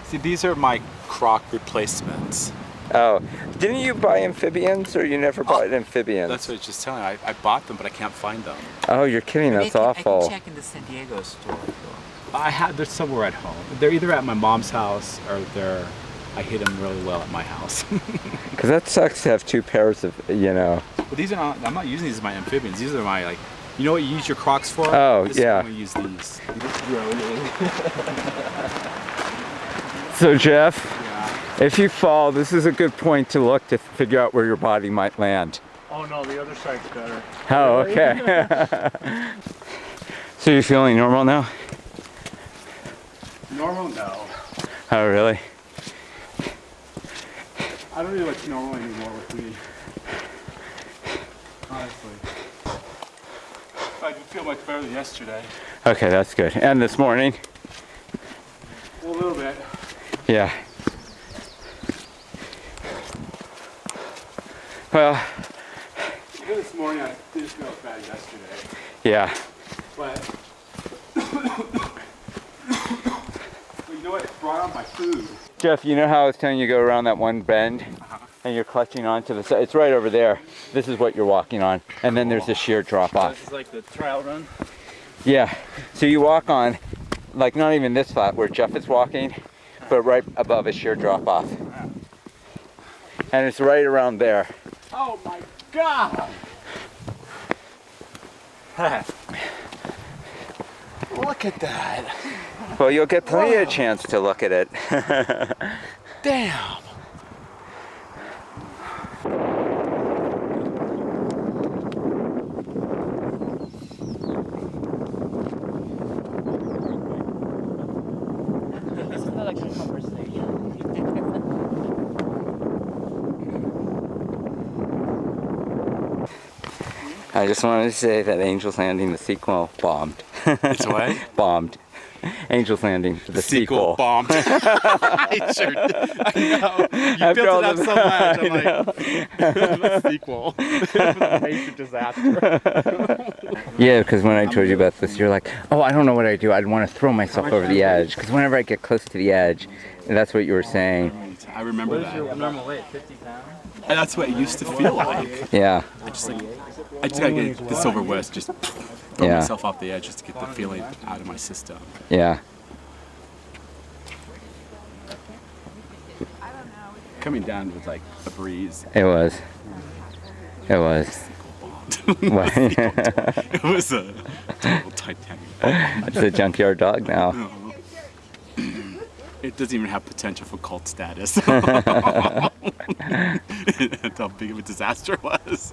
See, these are my croc replacements. Oh, didn't you buy amphibians, or you never bought amphibians? That's what I was just telling you. I bought them, but I can't find them. Oh, you're kidding. That's awful. I can check in the San Diego store. They're somewhere at home. They're either at my mom's house or I hid them really well at my house. Because that sucks to have two pairs of, you know. But these are not, I'm not using these as my amphibians. These are my, like, you know what you use your Crocs for? Oh, this yeah. I'm gonna use these. So Jeff, if you fall, this is a good point to look to figure out where your body might land. Oh no, the other side's better. Oh, okay. So you're feeling normal now? Normal? No. Oh, really? I don't really like normal anymore with me. Honestly. I feel much better than yesterday. Okay, that's good. And this morning? Well, a little bit. Yeah. Well. Even this morning, I didn't feel as bad yesterday. Yeah. But you know what? It brought on my food. Jeff, you know how I was telling you to go around that one bend? And you're clutching onto the side. It's right over there. This is what you're walking on. And then there's a sheer drop off. This is like the trial run? Yeah. So you walk on, like not even this flat where Jeff is walking, but right above a sheer drop off. And it's right around there. Oh my God! Look at that. Well, you'll get plenty of chance to look at it. Damn. This is not like a conversation. I just wanted to say that Angel's Landing, the sequel, bombed. It's what? Bombed. Angel's Landing, the sequel. Bombed. I sure did. I know. You built it up so much. I'm like, the sequel. Major disaster. Yeah, because when I told you about this, you're like, oh, I don't know what I do. I'd want to throw myself over the edge. Because whenever I get close to the edge, and that's what you were saying. I remember that. Your normal weight, 50 pounds? And that's what it used to feel like. Yeah. I just gotta get this over with. Just throw myself off the edge just to get the feeling out of my system. Yeah. Coming down was like a breeze. It was. It was. It was a total Titanic. It's a junkyard dog now. It doesn't even have potential for cult status. That's how big of a disaster it was.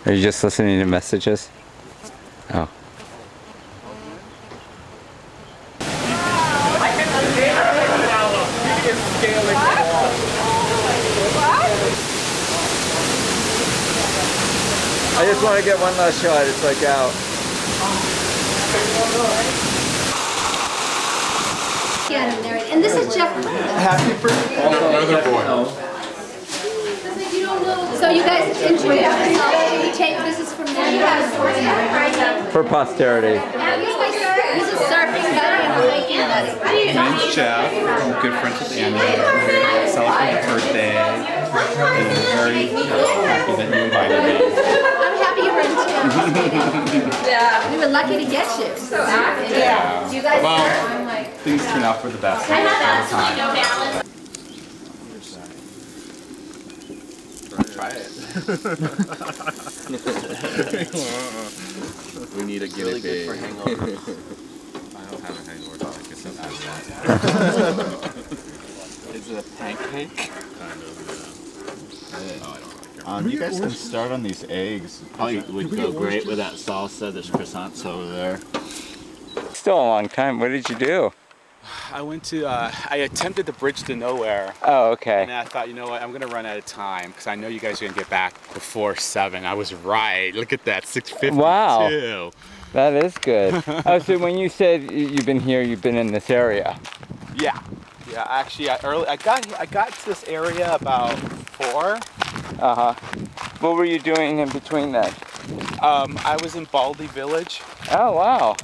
Are you just listening to messages? Oh. I just want to get one last shot. It's like out. And this is Jeff. Happy birthday. Another boy. So you guys enjoy it. We take this is from them. For posterity. He's a surfing buddy and a hiking buddy. My name's Jeff. I'm good friends with Andy. Celebrating her birthday. And I'm very happy that you invited me. I'm happy you were in town. Yeah. We were lucky to get you. So yeah. You guys Well, things turn out for the best. I have absolutely no balance. Try it. We need a guinea pig. I don't have a hangover. I guess I'm Is it a pancake? Kind of, yeah. Oh, I don't like your You guys can start on these eggs. Probably would go great with that salsa. There's croissants over there. Still a long time. What did you do? I went to, I attempted the bridge to nowhere. Oh, okay. And I thought, you know what, I'm gonna run out of time because I know you guys are gonna get back before 7. I was right. Look at that, 6:52. Wow. That is good. Oh, so when you said you've been here, you've been in this area. Yeah. Yeah, actually, I got to this area about 4. Uh-huh. What were you doing in between that? I was in Baldy Village. Oh, wow.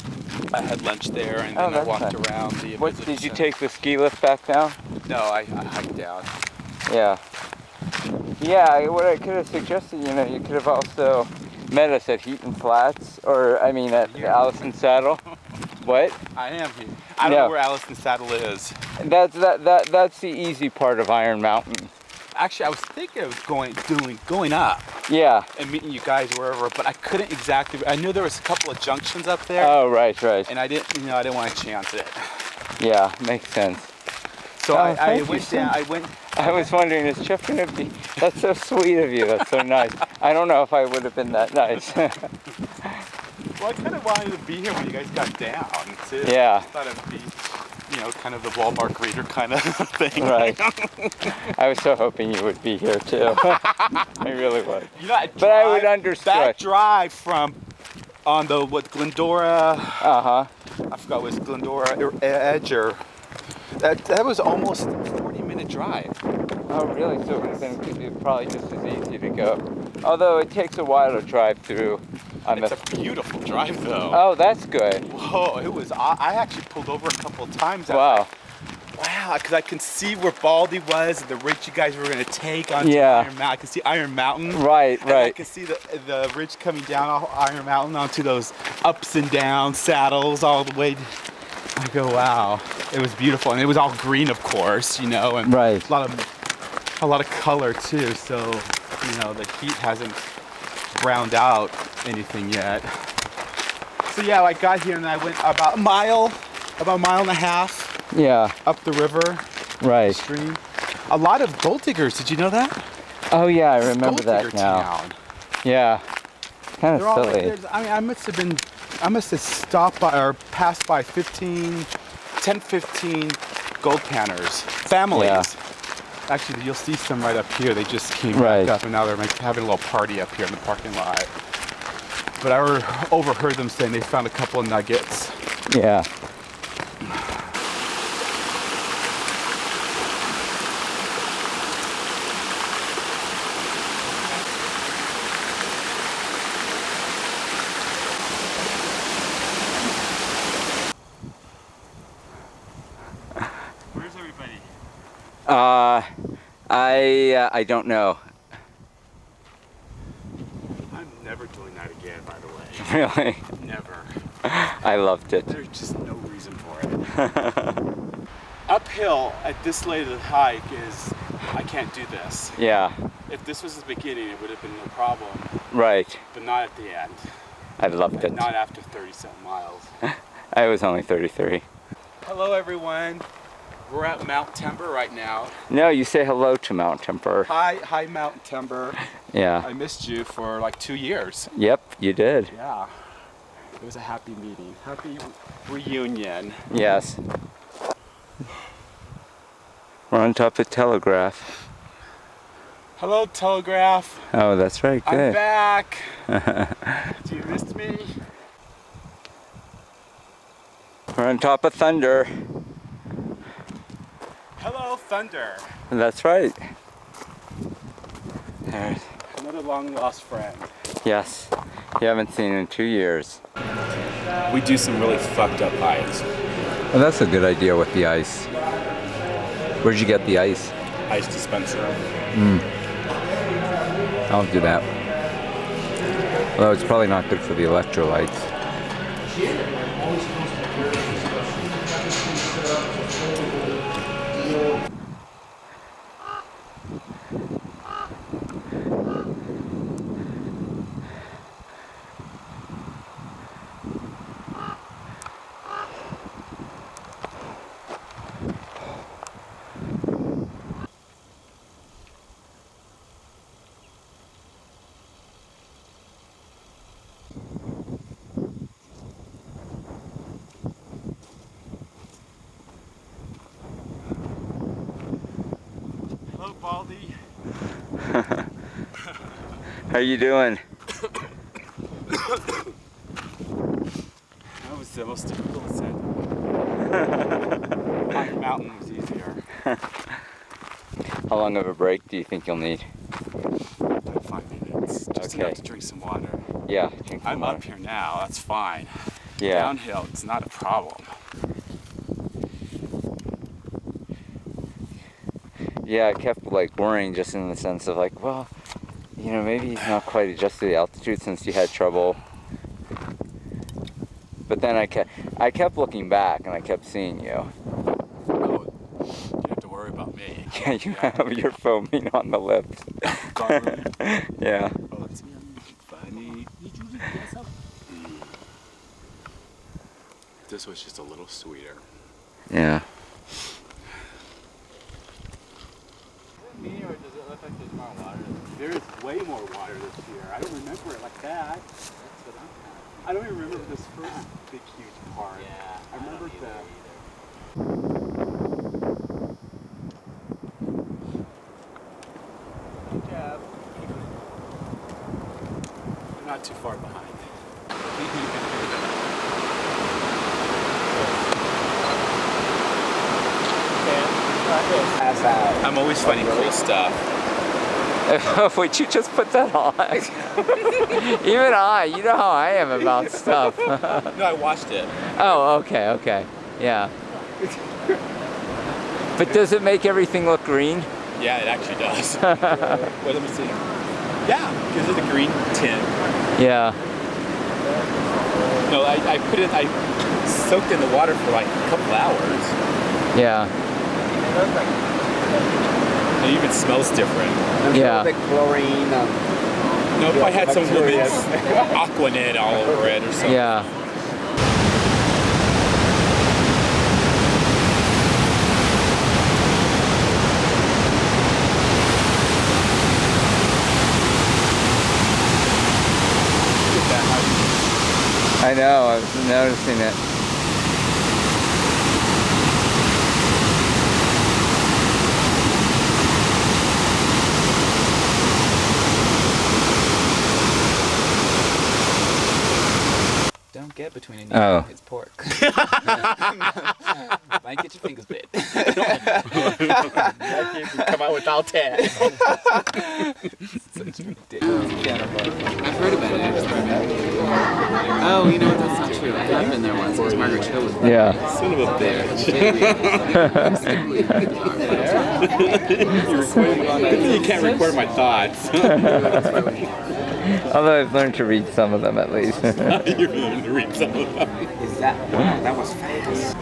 I had lunch there and then I walked around the What, did you take the ski lift back down? No, I hiked down. Yeah. Yeah, what I could have suggested, you know, you could have also met us at Heaton Flats, or I mean at Allison Saddle. What? I am here. I don't know where Allison Saddle is. That's the easy part of Iron Mountain. Actually, I was thinking of going up. Yeah. And meeting you guys wherever, but I couldn't exactly. I knew there was a couple of junctions up there. Oh, right, right. And I didn't want to chance it. Yeah, makes sense. So I went down. I was wondering, is Jeff gonna be? That's so sweet of you. That's so nice. I don't know if I would have been that nice. Well, I kind of wanted to be here when you guys got down too. Yeah. I thought it'd be, you know, kind of the Walmart greeter kind of thing. Right. I was so hoping you would be here too. I really would. You know, but I would understand. That drive from on the Glendora. Uh-huh. I forgot it was Glendora Edge or that was almost a 40-minute drive. Oh, really? So then it could be probably just as easy to go. Although it takes a while to drive through. It's a beautiful drive, though. Oh, that's good. Whoa, it was. I actually pulled over a couple of times. Wow. Wow, because I can see where Baldy was and the ridge you guys were going to take onto Iron Mountain. I can see Iron Mountain. Right, and right. I can see the ridge coming down off Iron Mountain onto those ups and down saddles all the way. I go, wow, it was beautiful, and it was all green, of course, you know, and right. a lot of color too. So, you know, the heat hasn't browned out anything yet. So yeah, I got here and I went about a mile and a half. Yeah. Up the river. Right. Stream. A lot of gold diggers. Did you know that? Oh yeah, I remember that now. Town. Yeah. Kind of silly. I mean, I must have stopped by or passed by 10, 15 gold panners, families. Yeah. Actually, you'll see some right up here. They just came back up and now they're having a little party up here in the parking lot. But I overheard them saying they found a couple of nuggets. Yeah. Where's everybody? I don't know. I'm never doing that again, by the way. Really? Never. I loved it. There's just no reason for it. Uphill at this late of the hike is, I can't do this. Yeah. If this was the beginning, it would have been no problem. Right. But not at the end. I loved it. Not after 30-something miles. I was only 33. Hello, everyone. We're at Mount Timber right now. No, you say hello to Mount Timber. Hi, Mount Timber. Yeah. I missed you for like 2 years. Yep, you did. Yeah. It was a happy meeting. Happy reunion. Yes. We're on top of Telegraph. Hello, Telegraph. Oh, that's right. Good. I'm back. Do you miss me? We're on top of Thunder. Hello, Thunder. That's right. There's... Another long lost friend. Yes. You haven't seen in 2 years. We do some really fucked up hikes. Well, that's a good idea with the ice. Where'd you get the ice? Ice dispenser. I'll do that. Although it's probably not good for the electrolytes. Hello, Baldy. How you doing? That was the most difficult set. Black Mountain was easier. How long of a break do you think you'll need? 5 minutes. Just enough to drink some water. Yeah, drink some I'm water. up here now, that's fine. Yeah. Downhill, it's not a problem. Yeah, I kept like worrying just in the sense of like, well, you know, maybe he's not quite adjusted to the altitude since you had trouble. But then I kept looking back and I kept seeing you. Oh, you have to worry about me. Yeah, you have your foaming on the lips. Yeah. Oh, that's funny. This was just a little sweeter. Yeah. Me, or does it look like there's more water? There is way more water this year. I don't remember it like that. That's what I don't even remember this first big, huge part. Yeah, I remember Good job. I'm not too far behind. I'm always finding cool stuff. Would you just put that on? Even you know how I am about stuff. No, I watched it. Oh, okay, yeah. But does it make everything look green? Yeah, it actually does. Wait, let me see. Yeah, because of the green tint. Yeah. No, I soaked in the water for like a couple hours. Yeah. It even smells different. Yeah. The chlorine. Nope, I had some woman's Aquanet all over it or something. Yeah. I know, I was noticing it. Don't get between a knee Oh. and his pork. Might get your fingers bit. Come out without that. Such a dick. I've heard about it. Oh, you know what? That's not true. I've been there once. It was Margaret Cho was there. Yeah. Son of a bitch. You can't record my thoughts. Although I've learned to read some of them at least. You learned to read some of them. Is that was fast.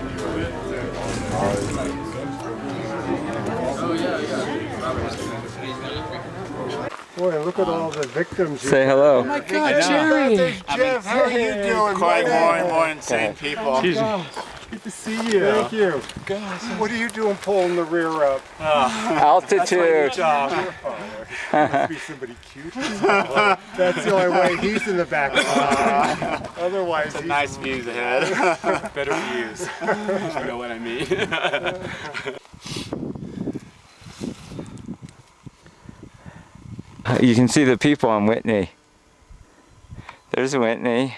Boy, look at all the victims. Say hello. Oh my God, Jerry! There's Jeff. How are you doing? Quite more and more insane people. Oh, gosh. Good to see you. Thank you. Gosh. What are you doing pulling the rear up? Altitude. That's your job. Must be somebody cute. That's the only way he's in the back. Otherwise, It's a nice views ahead. Better views. You know what I mean? You can see the people on Whitney. There's Whitney.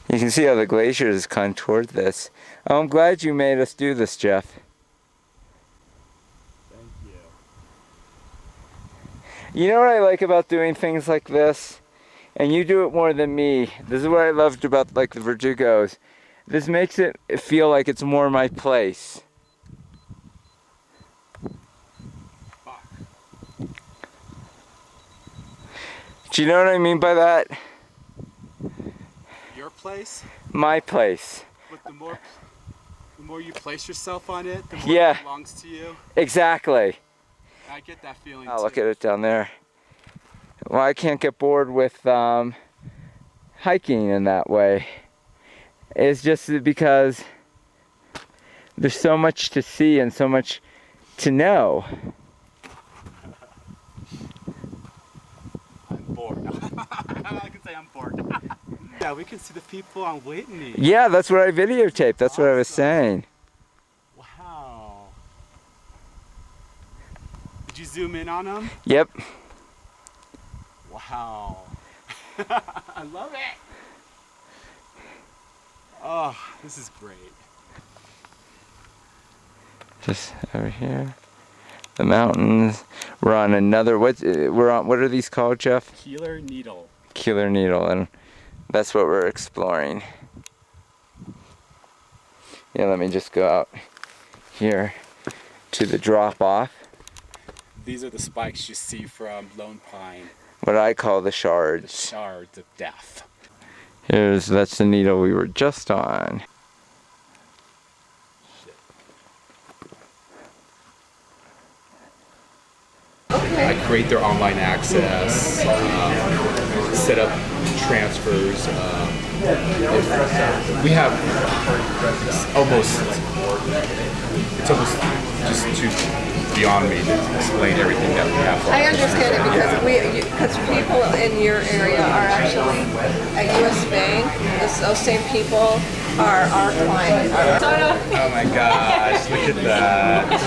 You can see how the glaciers come toward this. Oh, I'm glad you made us do this, Jeff. Thank you. You know what I like about doing things like this? And you do it more than me. This is what I loved about like the Verdugos. This makes it feel like it's more my place. Do you know what I mean by that? Your place? My place. But the more you place yourself on it, the more Yeah. it belongs to you. Exactly. I get that feeling Oh, too. look at it down there. Well, I can't get bored with hiking in that way. It's just because there's so much to see and so much to know. I'm bored airport. Yeah, we can see the people on Whitney. Yeah, that's what I videotaped. That's what I was saying. Wow. Did you zoom in on them? Yep. Wow. I love it. Oh, this is great. Just over here. The mountains. We're on another, what are these called, Jeff? Keeler Needle. Keeler Needle, and that's what we're exploring. Yeah, let me just go out here to the drop off. These are the spikes you see from Lone Pine. What I call the shards. The shards of death. That's the needle we were just on. I create their online access, set up transfers. We have it's almost just too beyond me to explain everything that we have. I understand it because people in your area are actually at U.S. Bank. Those same people are our client. Oh my gosh, look at that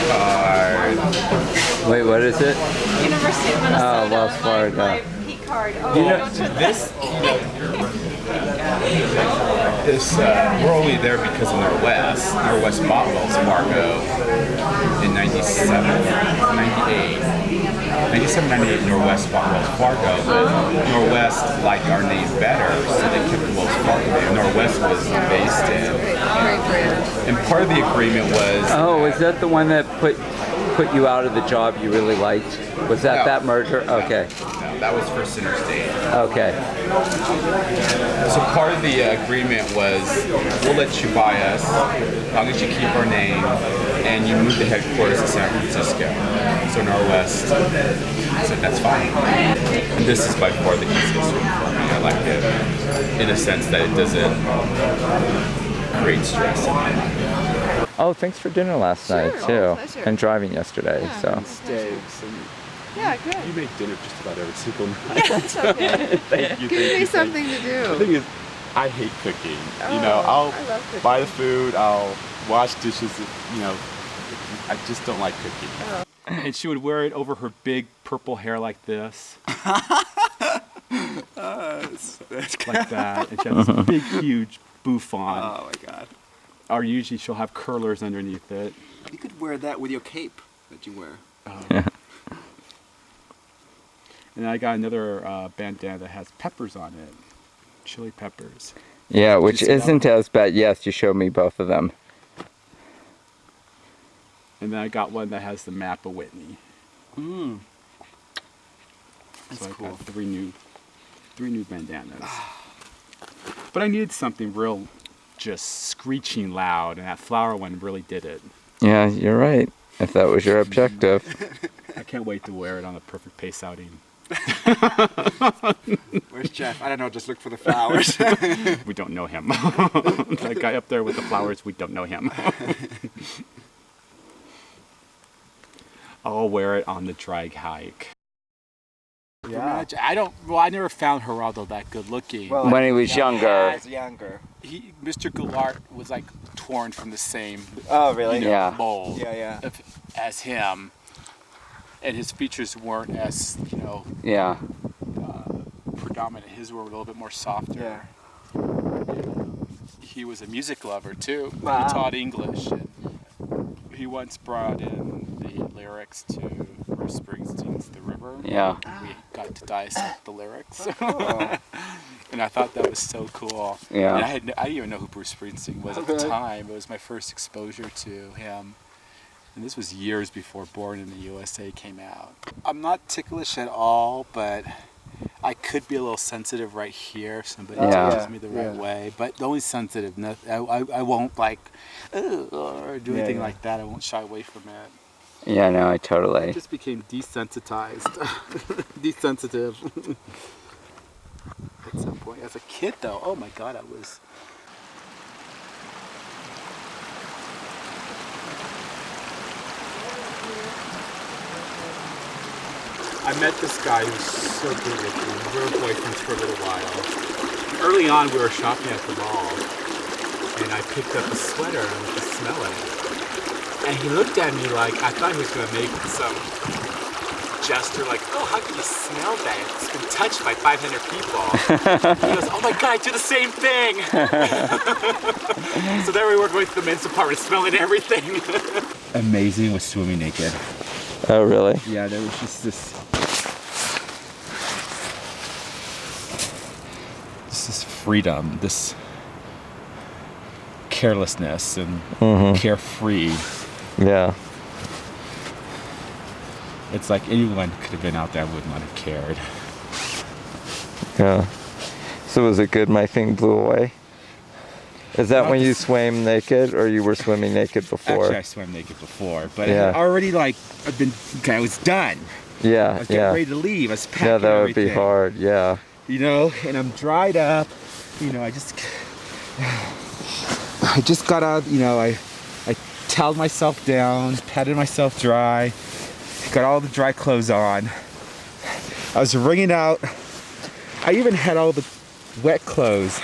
card. Wait, what is it? University of Minnesota. Oh, Wells Fargo. My P card. Oh, You know, this we're only there because of Northwest. Northwest bought Wells Fargo in 97, 98. 97, 98, Northwest bought Wells Fargo, but Northwest liked our name better, so they kept the Wells Fargo name. Northwest was based in. And part of the agreement was... Oh, is that the one that put you out of the job you really liked? Was that that merger? Okay. No, that was First Interstate. Okay. So part of the agreement was, we'll let you buy us as long as you keep our name and you move the headquarters to San Francisco. So Northwest said, that's fine. And this is by far the easiest one for me. I like it in a sense that it doesn't create stress in me. Oh, thanks for dinner last night too, and driving yesterday. Yeah, so. Steaks and yeah, good. you make dinner just about every single night. Yeah, it's okay. Thank you. Give me something to do. The thing is, I hate cooking. Oh, you know, I love cooking. buy the food, I'll wash dishes. You know, I just don't like cooking. Oh. And she would wear it over her big purple hair like this. Like that. And she had this big, huge bouffant. Oh my god. Or usually she'll have curlers underneath it. You could wear that with your cape that you wear. And I got another bandana that has peppers on it. Chili peppers. Yeah, which isn't as bad. Yes, you showed me both of them. And then I got one that has the map of Whitney. Mm. So I got three new bandanas. But I needed something real, just screeching loud, and that flower one really did it. Yeah, you're right. If that was your objective. I can't wait to wear it on the Perfect Pace outing. Where's Jeff? I don't know, just look for the flowers. We don't know him. That guy up there with the flowers, we don't know him. I'll wear it on the drag hike. Yeah. I never found Geraldo that good looking. Well, when he was younger. Mr. Goulart was like torn from the same mold as him. And his features weren't as, predominant. His were a little bit more softer. He was a music lover too. Wow. He taught English. And he once brought in the lyrics to Bruce Springsteen's The River. Yeah. We got to dissect the lyrics. And I thought that was so cool. Yeah. And I didn't even know who Bruce Springsteen was at the time. It was my first exposure to him. And this was years before Born in the USA came out. I'm not ticklish at all, but I could be a little sensitive right here if somebody touches me the right way. But the only sensitive, I won't like, or do anything like that. I won't shy away from it. Yeah, no, I totally. I just became desensitized. Desensitive. At some point. As a kid though, oh my God, I was... I met this guy who's so good looking. We were boyfriends for a little while. Early on, we were shopping at the mall, and I picked up a sweater and I could smell it. And he looked at me like I thought he was going to make some gesture like, oh, how can you smell that? It's been touched by 500 people. He goes, oh my God, I do the same thing. So there we were going to the men's department smelling everything. Amazing was swimming naked. Oh, really? Yeah, there was just this freedom, this carelessness and carefree. Yeah. It's like anyone could have been out there, would not have cared. Yeah. So was it good my thing blew away? Is that when you swam naked, or you were swimming naked before? Actually, I swam naked before, but Yeah. I already I was done. Yeah, I was getting ready to leave. I was packing Yeah, that would everything. be hard, yeah. You know, and I'm dried up. You know, I just got out, you know, I toweled myself down, patted myself dry, got all the dry clothes on. I was wringing out. I even had all the wet clothes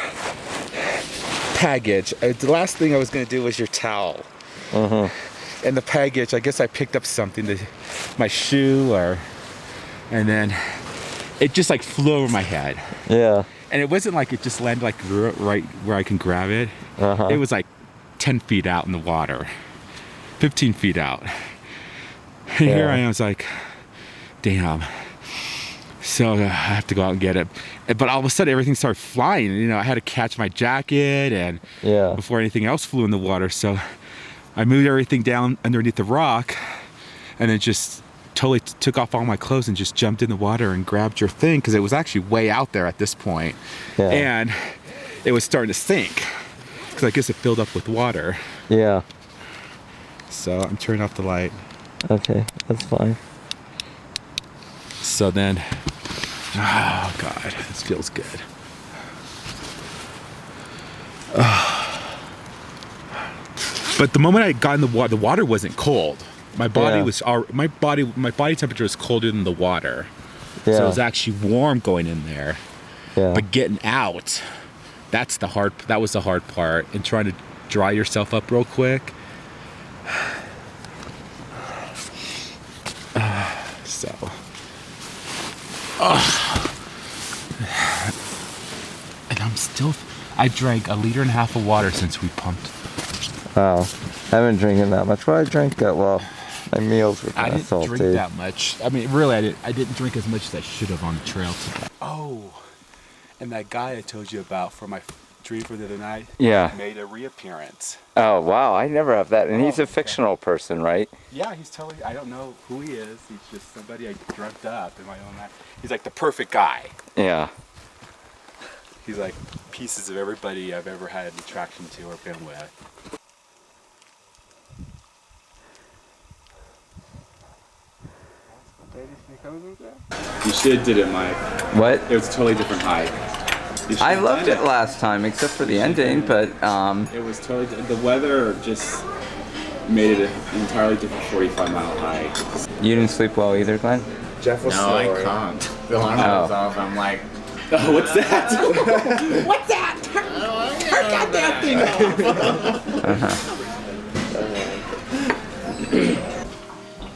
package. The last thing I was going to do was your towel. And the package, I guess I picked up something, my shoe, and then it just like flew over my head. Yeah. And it wasn't like it just landed like right where I can grab it. It was like 10 feet out in the water, 15 feet out. And here I am, it's like, damn. So I have to go out and get it. But all of a sudden everything started flying. You know, I had to catch my jacket and before anything else flew in the water. So I moved everything down underneath the rock and then just totally took off all my clothes and just jumped in the water and grabbed your thing, because it was actually way out there at this point. And it was starting to sink because I guess it filled up with water. Yeah. So I'm turning off the light. Okay, that's fine. So then, oh God, this feels good. But the moment I got in the water wasn't cold. My body was my body temperature was colder than the water. So it was actually warm going in there. But getting out, that was the hard part. And trying to dry yourself up real quick. So. And I drank 1.5 liters of water since we pumped. Wow. I haven't drinking that much. Well, I drank that, well, my meals were kind of salty. I didn't drink that much. I mean, really, I didn't drink as much as I should have on the trail today. Oh, and that guy I told you about for my dream for the other night made a reappearance. Oh, wow. I never have that. And he's a fictional person, right? Yeah, he's totally, I don't know who he is. He's just somebody I dreamt up in my own life. He's like the perfect guy. Yeah. He's like pieces of everybody I've ever had an attraction to or been with. You should have did it, Mike. What? It was a totally different hike. I loved it last time, except for the ending, but it was totally, the weather just made it an entirely different 45-mile hike. You didn't sleep well either, Glenn? Jeff was No, I can't. The alarm goes off, I'm like, oh, what's that? what's that? Turn that damn thing off.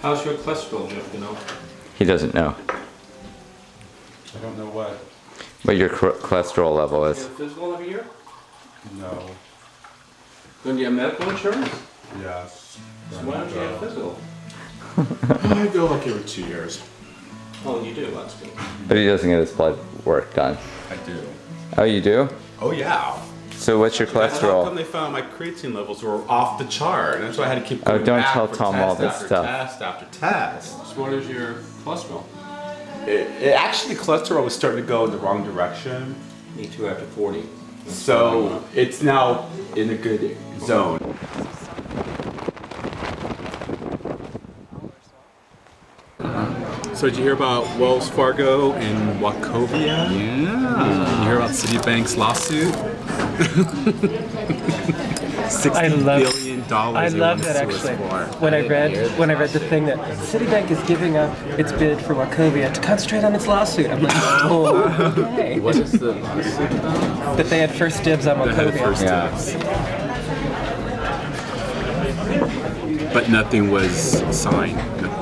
How's your cholesterol, Jeff? You know? He doesn't know. I don't know what. What your cholesterol level is. You have a physical every year? No. Don't you have medical insurance? Yes. So why don't you have a physical? I go like every 2 years. Oh, you do? That's good. But he doesn't get his blood work done. I do. Oh, you do? Oh, yeah. So what's your How cholesterol? come they found my creatine levels were off the chart? And that's why I had to keep going don't back tell for Tom test all this after stuff. Test after test. So what is your cholesterol? It actually, cholesterol was starting to go in the wrong direction. Me too, after 40. So it's now in a good zone. So did you hear about Wells Fargo and Wachovia? Yeah. You hear about Citibank's lawsuit? $60 billion. I love that actually. When I read the thing that Citibank is giving up its bid for Wachovia to concentrate on its lawsuit, I'm like, oh, okay. What is the lawsuit about? That they had first dibs on Wachovia. But nothing was signed.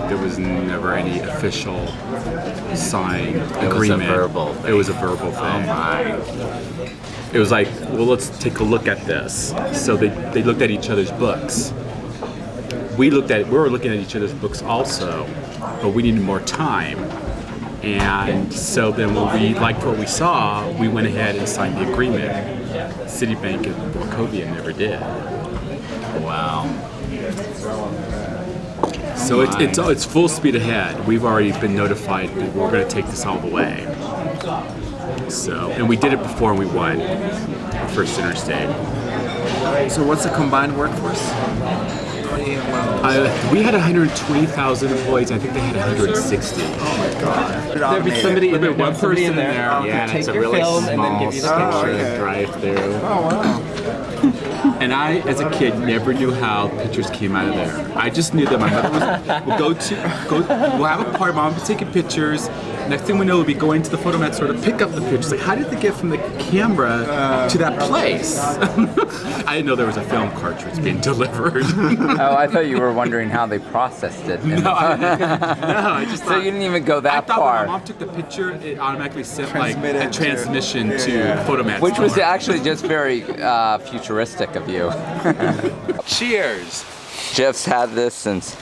There was never any official signed agreement. It was a verbal thing. Oh my. It was like, well, let's take a look at this. So they looked at each other's books. We were looking at each other's books also, but we needed more time. And so then when we liked what we saw, we went ahead and signed the agreement. Citibank and Wachovia never did. Wow. So it's full speed ahead. We've already been notified that we're going to take this all the way. So, and we did it before and we won First Interstate. So what's the combined workforce? We had 120,000 employees. I think they had 160. Oh my God! There'd be somebody in there. One person in there. Yeah, and it's a really small drive-through. Oh wow! And I, as a kid, never knew how pictures came out of there. I just knew that my mother we'll have a party, mom would be taking pictures. Next thing we know, we'll be going to the photomat store to pick up the pictures. Like, how did they get from the camera to that place? I didn't know there was a film cartridge being delivered. Oh, I thought you were wondering how they processed it. No, I just so you didn't even go that far. When my mom took the picture, it automatically sent like a transmission to photomat. Which was actually just very futuristic of you. Cheers. Jeff's had this since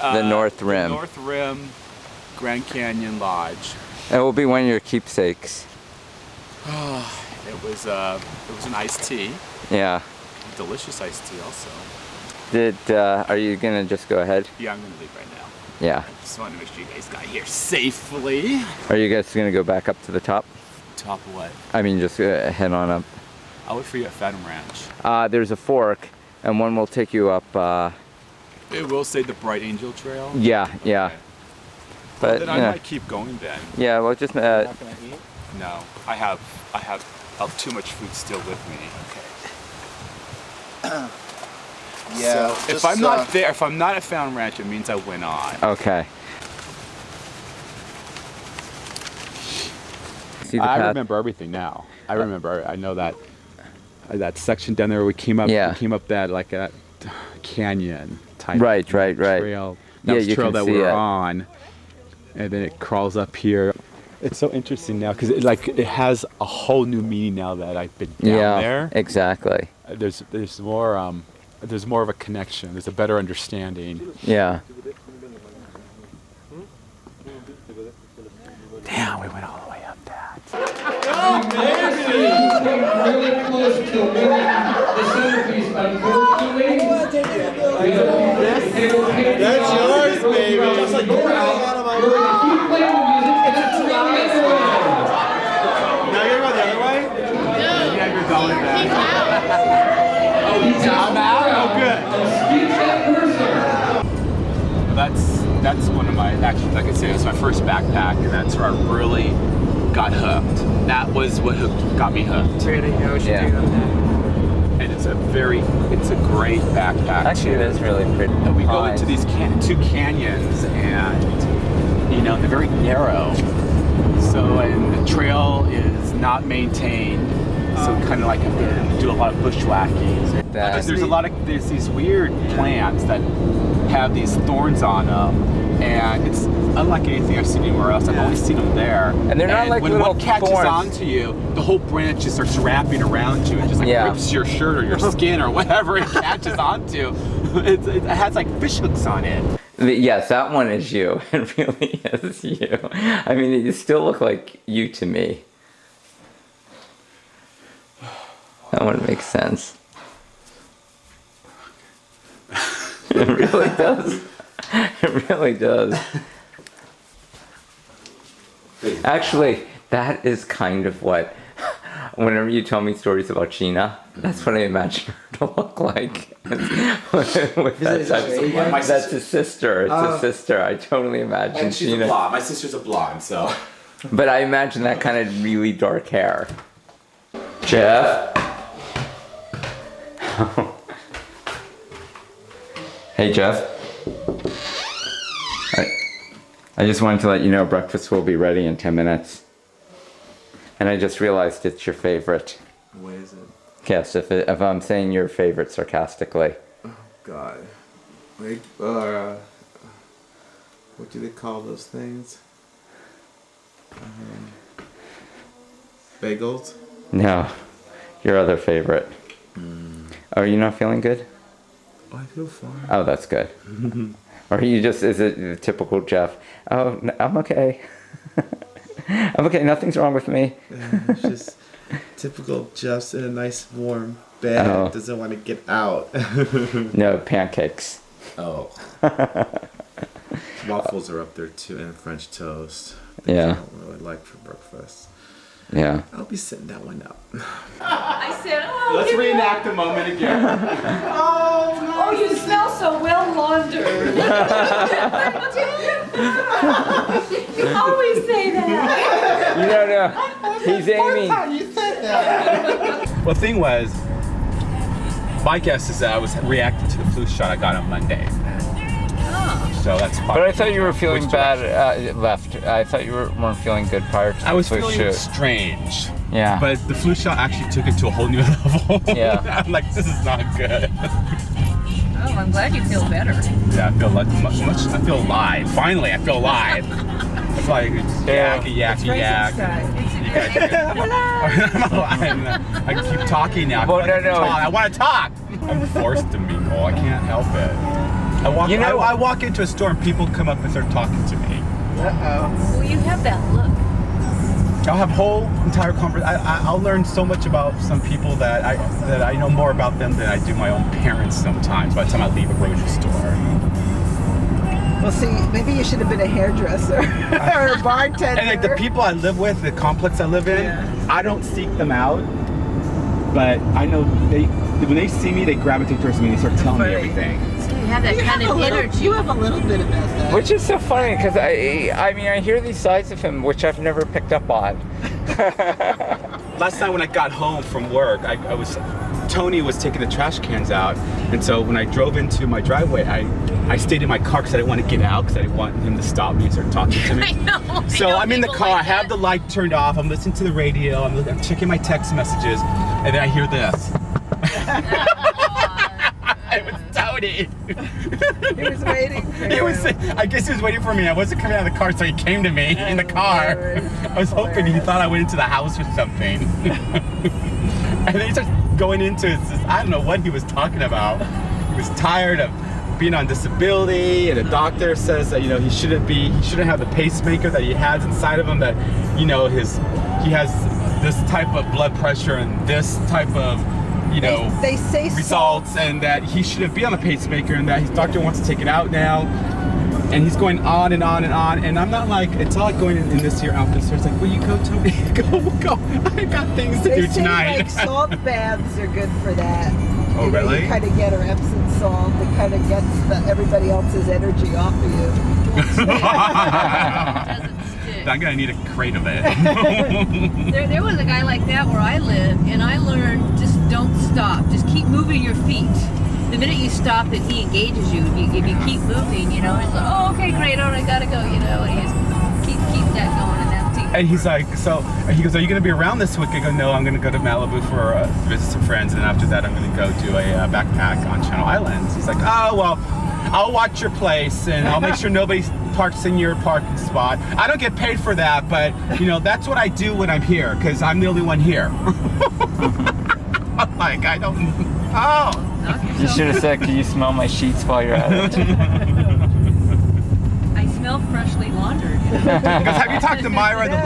the North Rim. The North Rim Grand Canyon Lodge. It will be one of your keepsakes. It was an iced tea. Yeah. Delicious iced tea also. Are you gonna just go ahead? Yeah, I'm gonna leave right now. Yeah. I just wanted to make sure you guys got here safely. Are you guys gonna go back up to the top? Top of what? I mean, just head on up. I'll wait for you at Phantom Ranch. There's a fork, and one will take you up. It will say the Bright Angel Trail. Yeah, yeah. Okay. But then I might keep going then. Yeah, well, just. You're not gonna eat? No, I have too much food still with me. Okay. Yeah. So if I'm not there, if I'm not at Phantom Ranch, it means I went on. Okay. I remember everything now. I remember. I know that section down there we came up. Yeah. We came up that like a canyon type. Right. Trail. That was the trail that we were on, and then it crawls up here. It's so interesting now because it has a whole new meaning now that I've been down there. Exactly. There's more of a connection. There's a better understanding. Yeah. Damn, we went all the way up that. Really close to the centerpiece, unfortunately. That's yours, baby. Just like you're out of my way. Now you're going the other way? No. Yeah, you're going back. Oh, he's out. I'm out? Oh, good. That's one of my, actually, like I said, it was my first backpack, and that's where I really got hooked. That was what got me hooked. And it's a great backpack. Actually, it is really pretty. And we go into these two canyons, and they're very narrow. So, and the trail is not maintained. So kind of like have to do a lot of bushwhacking. There's these weird plants that have these thorns on them, and it's unlike anything I've seen anywhere else. I've only seen them there. And they're not like when little one catches thorns. onto you, the whole branch just starts wrapping around you and just like rips your shirt or your skin or whatever it catches onto. It has like fish hooks on it. Yes, that one is you. It really is you. I mean, you still look like you to me. That one makes sense. It really does. It really does. Actually, that is kind of what, whenever you tell me stories about Sheena, that's what I imagine her to look like. That's his sister. It's his sister. I totally imagine and she's Sheena. a blonde. My sister's a blonde, so. But I imagine that kind of really dark hair. Jeff? Hey Jeff. I just wanted to let you know breakfast will be ready in 10 minutes. And I just realized it's your favorite. What is it? Guess if I'm saying your favorite sarcastically. Oh God. Like, what do they call those things? Bagels? No, your other favorite. Are you not feeling good? Oh, I feel fine. Oh, that's good. Or you just, is it the typical Jeff? Oh, I'm okay. I'm okay, nothing's wrong with me. It's just typical Jeff's in a nice warm bed. Oh. Doesn't want to get out. No, pancakes. Oh. Waffles are up there too, and French toast. Things Yeah. I don't really like for breakfast. Yeah. I'll be sitting that one out. I said, oh, Let's reenact the moment again. Oh, you smell so well laundered. You always say that. You don't know. He's aiming. You said that. Well, the thing was, my guess is that I was reacting to the flu shot I got on Monday. So that's But I thought you were feeling bad left. I thought you weren't feeling good prior to the I was flu feeling shoot. strange. Yeah. But the flu shot actually took it to a whole new level. Yeah. I'm like, this is not good. Oh, I'm glad you feel better. Yeah, I feel much. I feel alive. Finally, I feel alive. It's like yak. I keep talking now. Well, no. I want to talk. I'm forced to mingle. I can't help it. I walk into a store and people come up and start talking to me. Well, you have that look. I'll have whole entire conversation. I'll learn so much about some people that I know more about them than I do my own parents sometimes by the time I leave a grocery store. Well, see, maybe you should have been a hairdresser or a bartender. And like the people I live with, the complex I live in, I don't seek them out, but I know when they see me, they gravitate towards me and they start telling me everything. You have that kind of energy. You have a little bit of that. Which is so funny because I mean I hear these sides of him which I've never picked up on. Last night when I got home from work, Tony was taking the trash cans out, and so when I drove into my driveway, I stayed in my car because I didn't want to get out because I didn't want him to stop me and start talking to me. I know. So I'm in the car, I have the light turned off, I'm listening to the radio, I'm checking my text messages, and then I hear this. It was Tony. He was waiting for you. I guess he was waiting for me. I wasn't coming out of the car, so he came to me in the car. I was hoping he thought I went into the house or something. And then he starts going into I don't know what he was talking about. He was tired of being on disability, and the doctor says that he shouldn't have the pacemaker that he has inside of him. That he has this type of blood pressure and this type of they say results, and that he shouldn't be on a pacemaker, and that his doctor wants to take it out now. And he's going on and on and on, and I'm not like, it's all like going in this here, out this here. It's like, will you go, Tony? Go. I got things to do tonight. Like salt baths are good for that. Oh, really? You kind of get our Epsom salt. It kind of gets everybody else's energy off of you. I'm gonna need a crate of it. There was a guy like that where I live, and I learned just don't stop. Just keep moving your feet. The minute you stop and he engages you, if you keep moving, it's like, oh, okay, great, all right, gotta go, and you just keep that going, and that's it. And he's like, he goes, are you gonna be around this week? I go, no, I'm gonna go to Malibu for visit some friends, and after that, I'm gonna go do a backpack on Channel Islands. He's like, oh, well, I'll watch your place, and I'll make sure nobody parks in your parking spot. I don't get paid for that, but that's what I do when I'm here, because I'm the only one here. I'm like, I don't. Oh. You should have said, can you smell my sheets while you're at it? I smell freshly laundered. Because have you talked to Myra, the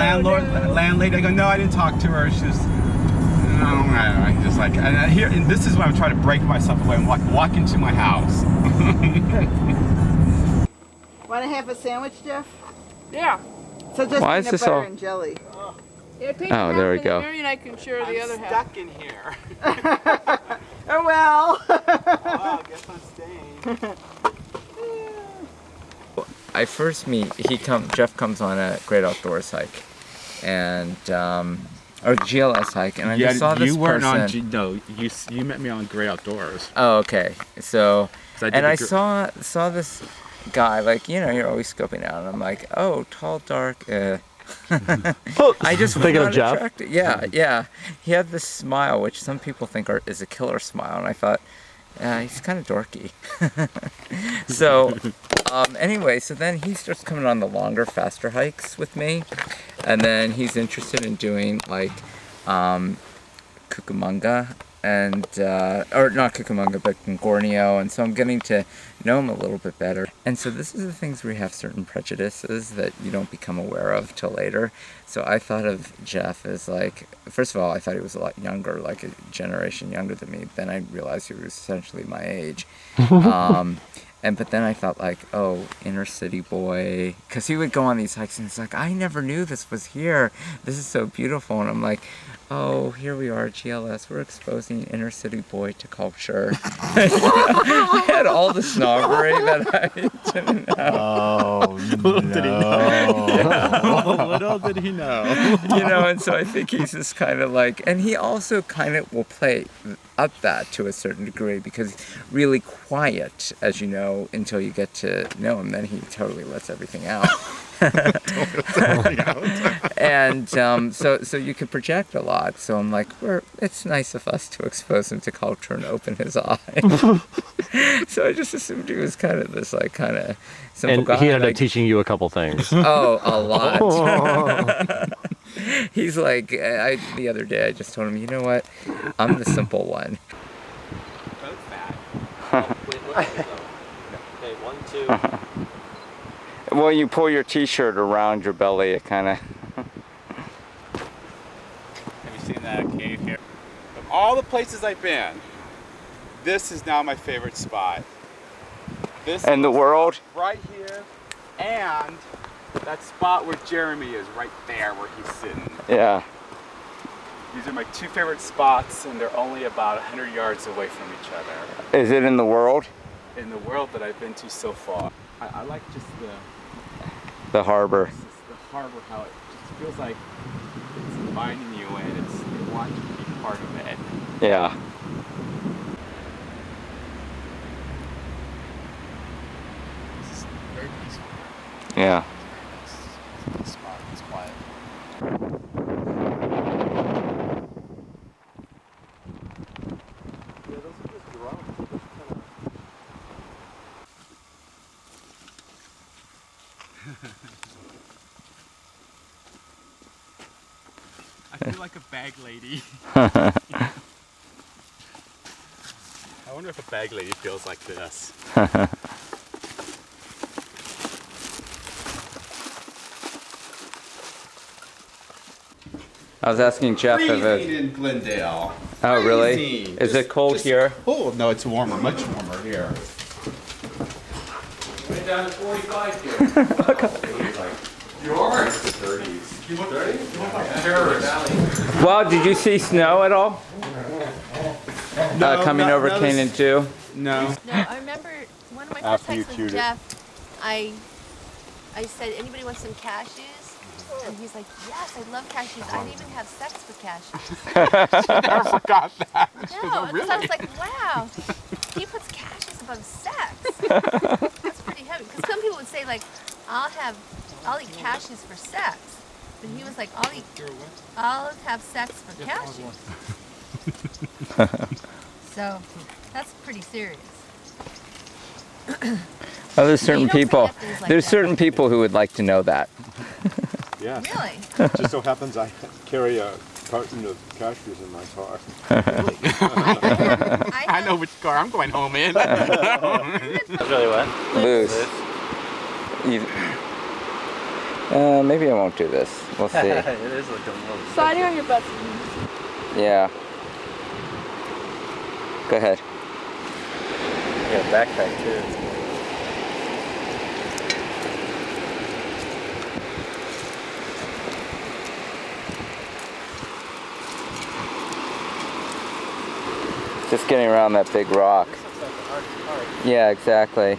landlady? I go, no, I didn't talk to her. She's just, I just like, and this is when I'm trying to break myself away and walk into my house. Want to have a sandwich, Jeff? Yeah. So just Why is peanut this butter all- and jelly. Yeah, take Oh, there we go. Mary and I can share the other half. Stuck in here. Oh well. Oh, I guess I'm staying. I first meet Jeff comes on a Great Outdoors hike, and I or GLS hike, and I just saw this you weren't person. on. No, you met me on Great Outdoors. Oh, okay. So, and I saw saw this guy, like, you know, you're always scoping out, and I'm like, oh, tall, dark. I just was Thinking not of Jeff? attracted. Yeah. He had this smile, which some people think is a killer smile, and I thought, he's kind of dorky. So, anyway, so then he starts coming on the longer, faster hikes with me, and then he's interested in doing like Cucamonga and or not Cucamonga, but Gornio, and so I'm getting to know him a little bit better. And so this is the things where you have certain prejudices that you don't become aware of till later. So I thought of Jeff as like, first of all, I thought he was a lot younger, like a generation younger than me. Then I realized he was essentially my age. But then I thought like, oh, inner city boy, because he would go on these hikes and he's like, I never knew this was here. This is so beautiful. And I'm like, oh, here we are, GLS. We're exposing inner city boy to culture. I had all the snobbery that I didn't know. Oh, little did he know. Little did he know. You know, and so I think he's just kind of like, and he also kind of will play up that to a certain degree because really quiet, as you know, until you get to know him. Then he totally lets everything out. And so you could project a lot. So I'm like, it's nice of us to expose him to culture and open his eyes. So I just assumed he was kind of this like kind of simple guy. And he ended like, up teaching you a couple things. Oh, a lot. He's like, the other day I just told him, you know what? I'm the simple one. Both fat. Wait, look at it though. Okay, 1, 2. Well, you pull your t-shirt around your belly, it kind of... Have you seen that cave here? Of all the places I've been, this is now my favorite spot. This in the world? Right here, and that spot where Jeremy is, right there where he's sitting. Yeah. These are my two favorite spots, and they're only about 100 yards away from each other. Is it in the world? In the world that I've been to so far. I like just the harbor. The harbor, how it just feels like it's inviting you in. It wants you to be part of it. Yeah. This is very peaceful. Yeah. This spot is quiet. I feel like a bag lady. I wonder if a bag lady feels like this. I was asking Jeff if Freezing in Glendale. Oh, really? Freezing. Is it cold here? Oh, no, it's warmer, much warmer here. Went down to 45 here. You are? 30s. You look 30? You look like a terrorist. Wow, did you see snow at all? No, coming over Canaan too? No. No, I remember one of my first hikes with Jeff, I said, anybody want some cashews? And he's like, yes, I love cashews. I didn't even have sex with cashews. I never forgot that. No, because I was like, wow, he puts cashews above sex. That's pretty heavy. Because some people would say like, I'll eat cashews for sex. But he was like, I'll have sex for cashews. So that's pretty serious. Oh, there's certain people. There's certain people who would like to know that. Yeah. Really? Just so happens I carry a carton of cashews in my car. I know which car I'm going home in. That's really wet. Loose. Maybe I won't do this. We'll see. It is looking a little. Sliding on your butt. Yeah. Go ahead. You got a backpack too. Just getting around that big rock. Yeah, exactly.